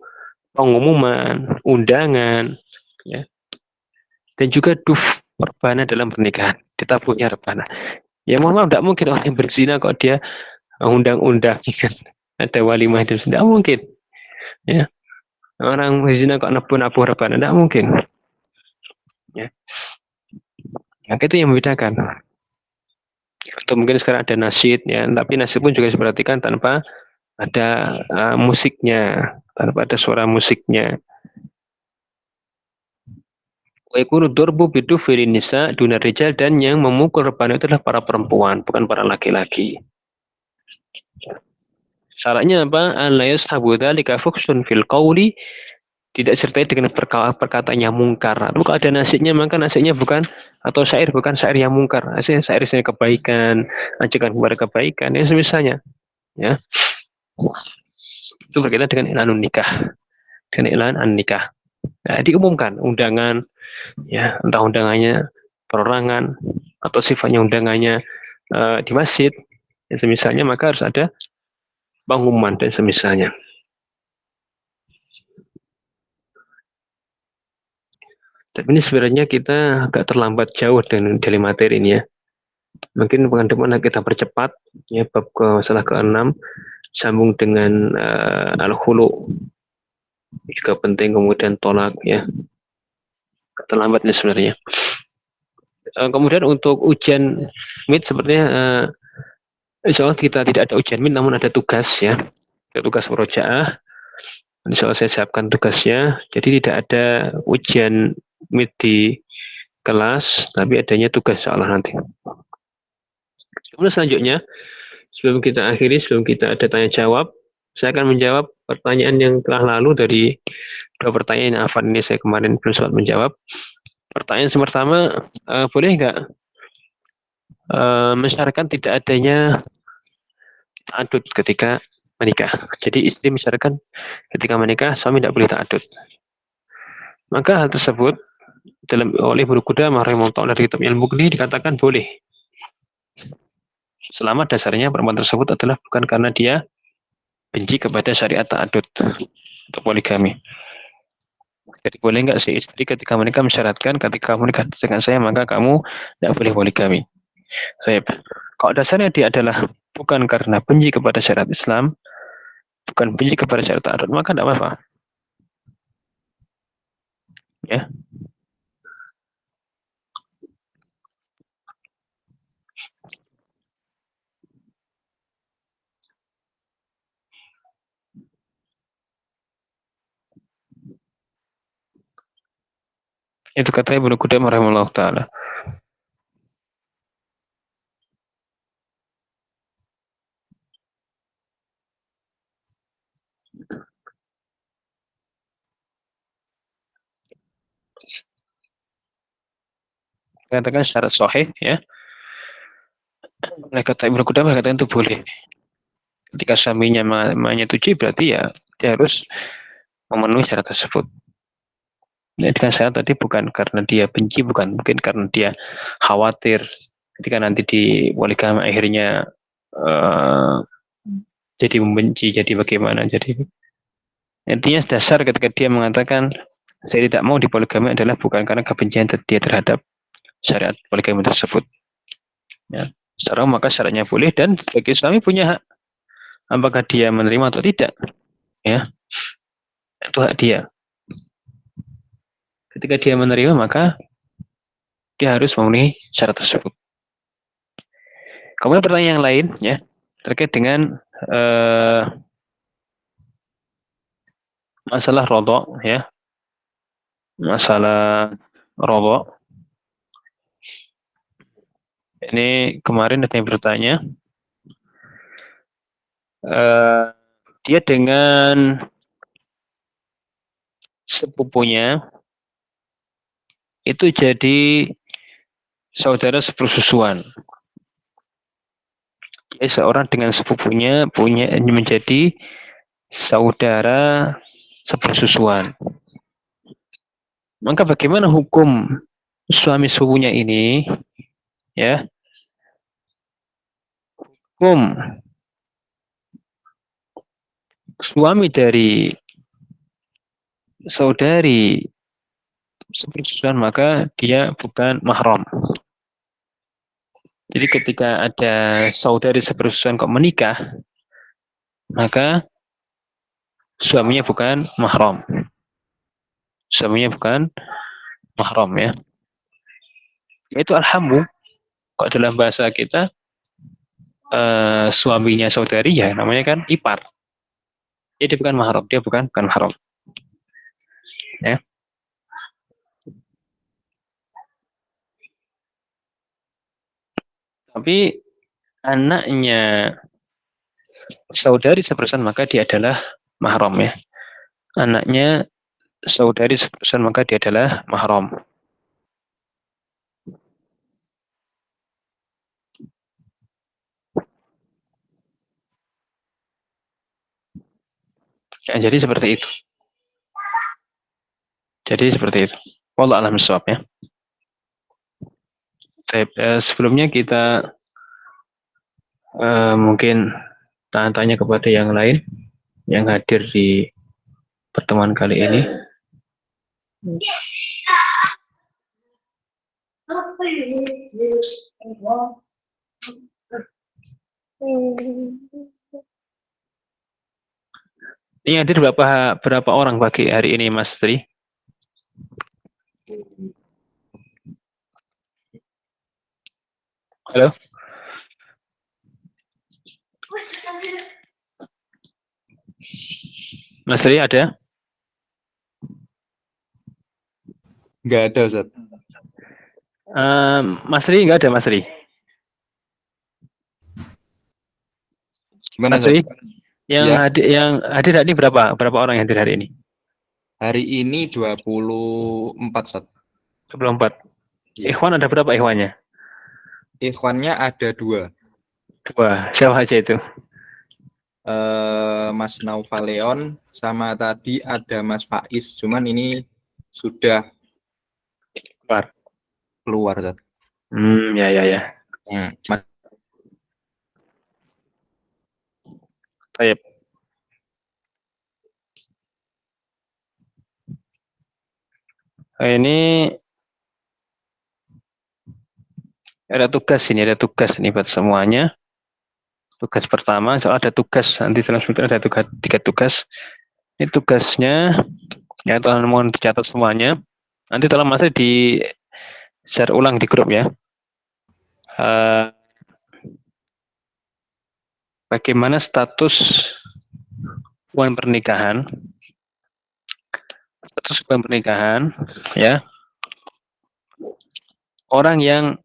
pengumuman, undangan, ya. Dan juga rebana dalam pernikahan, ditabuhnya rebana. Ya mohon maaf, tidak mungkin orang yang berzina kok dia undang-undang, kan. Ada walimah itu tidak mungkin, ya. Orang berzina kok nabuh rebana, tidak mungkin, ya. Nah, itu yang membedakan. Atau mungkin sekarang ada nasyid, ya, tapi nasyid pun juga diperhatikan tanpa ada musiknya, tanpa ada suara musiknya. Wa yakunu darbu bidufri nisa dunar rijal, dan yang memukul rebahan itu adalah para perempuan, bukan para laki-laki. Syaratnya apa? Alla yashabu dzalika fuhsun fil qawli, tidak sertai dengan perkataan yang mungkar. Atau kalau ada nasiknya, maka nasiknya bukan, atau syair bukan syair yang mungkar. Nasiknya syair kebaikan, ajakan kepada kebaikan, ya semisalnya. Ya, itu berkaitan dengan iklanun nikah, dengan iklan an nikah. Nah, diumumkan undangan, ya entah undangannya perorangan atau sifatnya undangannya di masjid, ya semisalnya, maka harus ada pengumuman dan semisalnya. Tapi ini sebenarnya kita agak terlambat jauh dari materi ini ya. Mungkin pekan depan kita percepat ya, bab salah ke-6 sambung dengan al-khulu, juga penting, kemudian tolak ya. Terlambat ini sebenarnya. Kemudian untuk ujian MIT sepertinya insya Allah kita tidak ada ujian MIT, namun ada tugas ya. Ada tugas murojaah. Insya Allah saya siapkan tugasnya. Jadi tidak ada ujian MIT di kelas, tapi adanya tugas insya Allah nanti. Kemudian selanjutnya, sebelum kita akhiri, sebelum kita ada tanya jawab, saya akan menjawab pertanyaan yang telah lalu dari dua pertanyaan yang Afan ini saya kemarin belum sempat menjawab. Pertanyaan yang pertama, boleh nggak mensyaratkan tidak adanya ta'adud ketika menikah? Jadi istri mensyaratkan ketika menikah suami tidak boleh ta'adud. Maka hal tersebut oleh Ibnu Qudamah rahimahullah dari kitab Al-Mughni dikatakan boleh. Selama dasarnya perempuan tersebut adalah bukan karena dia benci kepada syariat ta'adud atau poligami. Jadi boleh nggak si istri ketika menikah mensyaratkan ketika kamu menikah dengan saya maka kamu tidak boleh poligami. Kalau dasarnya dia adalah bukan karena benci kepada syariat Islam, bukan benci kepada syariat ta'adud, maka tidak apa-apa. Ya. Itu kata Ibnu Qudamah rahimahullah ta'ala. Katakan syarat sahih ya. Oleh kata Ibnu Qudamah katakan itu boleh. Ketika suaminya menyetujui berarti ya dia harus memenuhi syarat tersebut. Nah, dengan syarat tadi bukan karena dia benci, bukan mungkin karena dia khawatir ketika nanti di poligami akhirnya jadi membenci, jadi bagaimana. Jadi intinya dasar ketika dia mengatakan saya tidak mau di poligami adalah bukan karena kebencian dia terhadap syariat poligami tersebut. Ya. Secara maka syaratnya boleh dan bagi suami punya hak apakah dia menerima atau tidak. Ya, itu hak dia. Ketika dia menerima maka dia harus memenuhi syarat tersebut. Kemudian pertanyaan yang lain ya terkait dengan masalah rodok ya, masalah rodok. Ini kemarin ada yang bertanya, dia dengan sepupunya itu jadi saudara sepersusuan. Seorang dengan sepupunya menjadi saudara sepersusuan. Maka bagaimana hukum suami sepupunya ini? Ya, hukum suami dari saudari sepersusuan maka dia bukan mahram. Jadi ketika ada saudari sepersusuan kok menikah, maka suaminya bukan mahram. Suaminya bukan mahram ya. Itu alhamu. Kalau dalam bahasa kita suaminya saudari ya namanya kan ipar. Jadi bukan mahram, dia bukan mahram. Ya. Tapi anaknya saudari sepersen maka dia adalah mahram ya. Anaknya saudari sepersen maka dia adalah mahram. Ya, jadi seperti itu. Jadi seperti itu. Wallahu a'lam bishawab ya. Sebelumnya kita mungkin tanya-tanya kepada yang lain yang hadir di pertemuan kali ini. Ini hadir berapa orang pagi hari ini, Mas Tri? Halo? Mas Tri ada? Nggak ada, Ustaz. Mas Tri nggak ada, Mas Tri? Gimana, Mas Tri? Ustaz? Yang Ya. hadir hari ini berapa orang yang hadir hari ini? Hari ini 24, Ustaz. 24. Ya. Ikhwan ada berapa ikhwannya? Ikhwannya ada 2. 2. Siapa aja itu? Mas Naufal Leon sama tadi ada Mas Faiz. Cuman ini sudah keluar, Ustaz. Ya. Mas. Baik. Ini ada tugas ini buat semuanya. Tugas pertama, soal ada tugas nanti dalam semester ada 3 tugas. Ini tugasnya ya tolong mohon dicatat semuanya. Nanti tolong masih di share ulang di grup ya. Bagaimana status hubungan pernikahan? Status hubungan pernikahan ya. Orang yang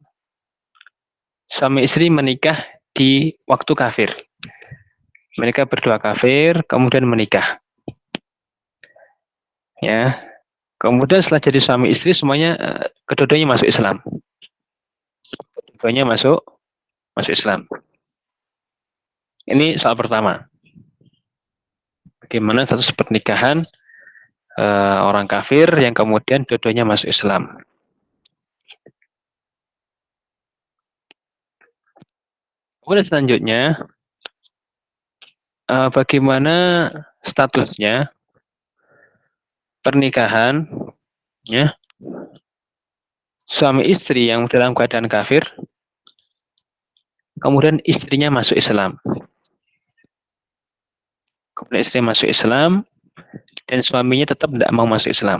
suami istri menikah di waktu kafir. Mereka berdua kafir, kemudian menikah. Ya. Kemudian setelah jadi suami istri semuanya kedua-duanya masuk Islam. Kedua-duanya masuk Islam. Ini soal pertama. Bagaimana status pernikahan orang kafir yang kemudian dua-duanya masuk Islam. Kemudian selanjutnya, bagaimana statusnya pernikahan ya suami istri yang dalam keadaan kafir, kemudian istrinya masuk Islam. Kemudian istri masuk Islam, dan suaminya tetap tidak mau masuk Islam.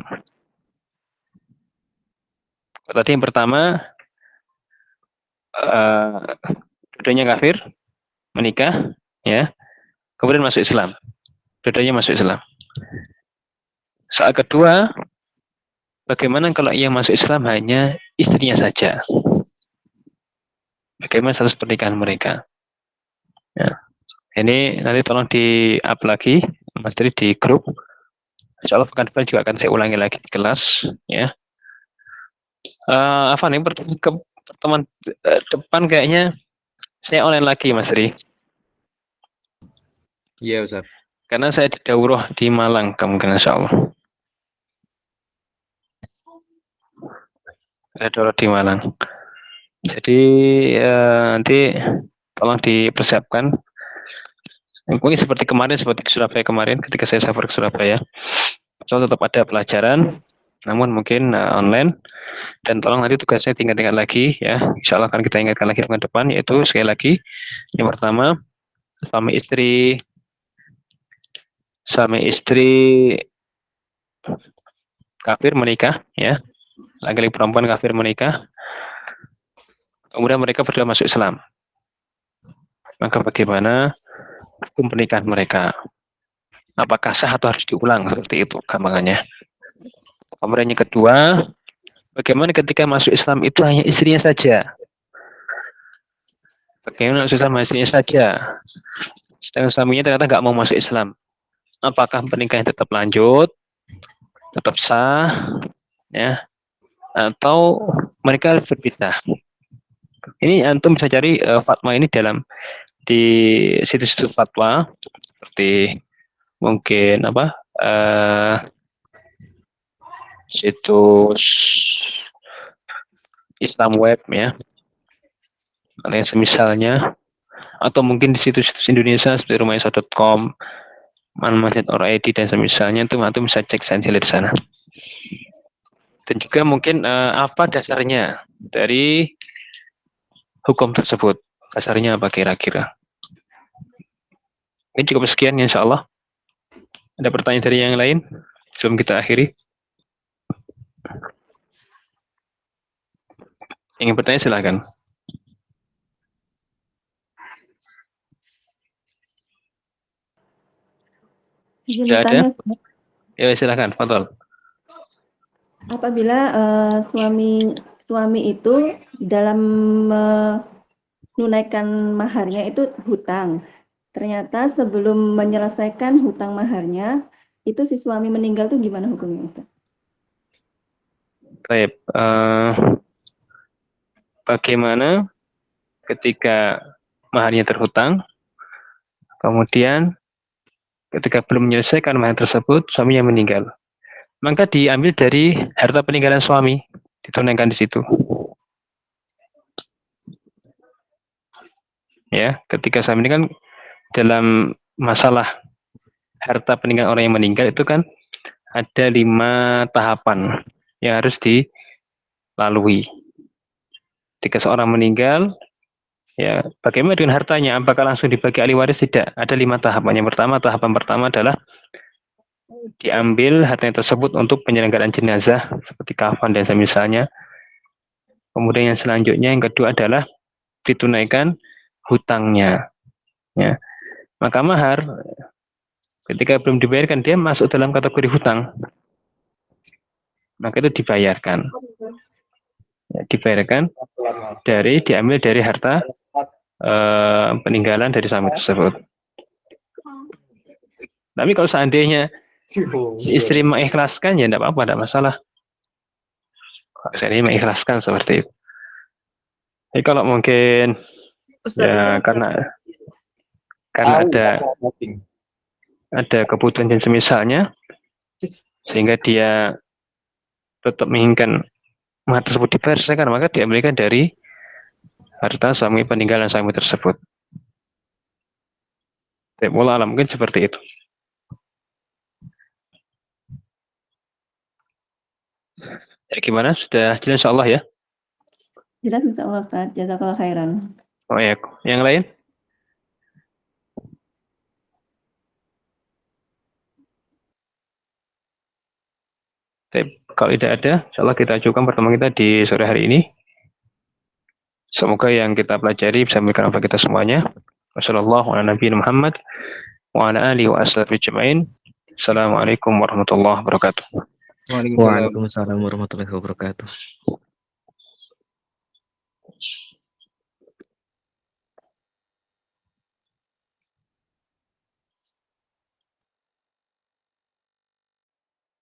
Tadi yang pertama, dua-duanya kafir, menikah, ya, kemudian masuk Islam. Dua-duanya masuk Islam. Soal kedua, bagaimana kalau yang masuk Islam hanya istrinya saja? Bagaimana status pernikahan mereka? Ya. Ini nanti tolong di-up lagi, Mas Tri, di grup. Insya Allah pekan depan juga akan saya ulangi lagi di kelas. Ya. Apa nih pertemuan depan kayaknya saya online lagi, Mas Tri. Iya, Ustaz. Karena saya di daurah di Malang, kemungkinan insya Allah. Ada daurah di Malang. Jadi nanti tolong dipersiapkan. Mungkin seperti kemarin, seperti di Surabaya kemarin, ketika saya safar ke Surabaya. So, tetap ada pelajaran, namun mungkin online. Dan tolong nanti tugasnya tingkat-tingkat lagi ya. Insya Allah akan kita ingatkan lagi dengan depan, yaitu sekali lagi yang pertama suami istri kafir menikah ya, laki-laki perempuan kafir menikah, kemudian mereka berdua masuk Islam. Maka bagaimana hukum pernikahan mereka? Apakah sah atau harus diulang, seperti itu gampangannya. Kemudian yang kedua, bagaimana ketika masuk Islam itu hanya istrinya saja? Bagaimana sesama istrinya saja? Sedangkan suaminya ternyata nggak mau masuk Islam. Apakah pernikahan tetap lanjut, tetap sah, ya, atau mereka berpisah? Ini antum bisa cari fatwa ini di situs-situs fatwa seperti mungkin situs Islam Web ya, atau yang semisalnya, atau mungkin di situs-situs Indonesia seperti rumahisa.com, manmasjid.or.id dan semisalnya itu antum bisa cek saja di sana. Dan juga mungkin apa dasarnya dari hukum tersebut? Dasarnya apa kira-kira? Ini cukup sekian insya Allah. Ada pertanyaan dari yang lain sebelum kita akhiri? Ingin bertanya silakan. Tidak ada? Ya silakan, Fadol. Apabila suami itu dalam menunaikan maharnya itu hutang, ternyata sebelum menyelesaikan hutang maharnya itu si suami meninggal tuh gimana hukumnya, Ustaz? Baik, bagaimana ketika maharnya terhutang, kemudian ketika belum menyelesaikan mahar tersebut, suaminya meninggal. Maka diambil dari harta peninggalan suami, ditunaikan di situ. Ya, ketika suami ini kan dalam masalah harta peninggalan orang yang meninggal itu kan ada 5 tahapan yang harus dilalui. Ketika seorang meninggal, ya bagaimana dengan hartanya? Apakah langsung dibagi ahli waris? Tidak. Ada 5 tahapan. Yang pertama, tahapan pertama adalah diambil hartanya tersebut untuk penyelenggaraan jenazah seperti kafan dan semisalnya. Kemudian yang selanjutnya yang kedua adalah ditunaikan hutangnya. Ya. Maka mahar ketika belum dibayarkan dia masuk dalam kategori hutang. Maka itu dibayarkan. Ya, dibayarkan diambil dari harta peninggalan dari suami tersebut. Tapi kalau seandainya istri mengikhlaskan ya tidak apa-apa, tidak masalah. Saya mengikhlaskan seperti itu. Jadi kalau mungkin ya karena ada kebutuhan dan semisalnya sehingga dia tetap menginginkan mahar tersebut dibayarkan, maka diambilkan dari harta suami peninggalan suami tersebut. Wallahu a'lam, mungkin seperti itu. Ya, gimana? Sudah jelas insyaallah ya? Jelas insyaallah Ustaz. Jazakallah khairan. Oh ya, yang lain? Kalau tidak ada, insyaallah kita ajukan pertemuan kita di sore hari ini. Semoga yang kita pelajari bisa memberikan manfaat kita semuanya. Wassalamualaikum warahmatullahi wabarakatuh. Waalaikumsalam warahmatullahi wabarakatuh.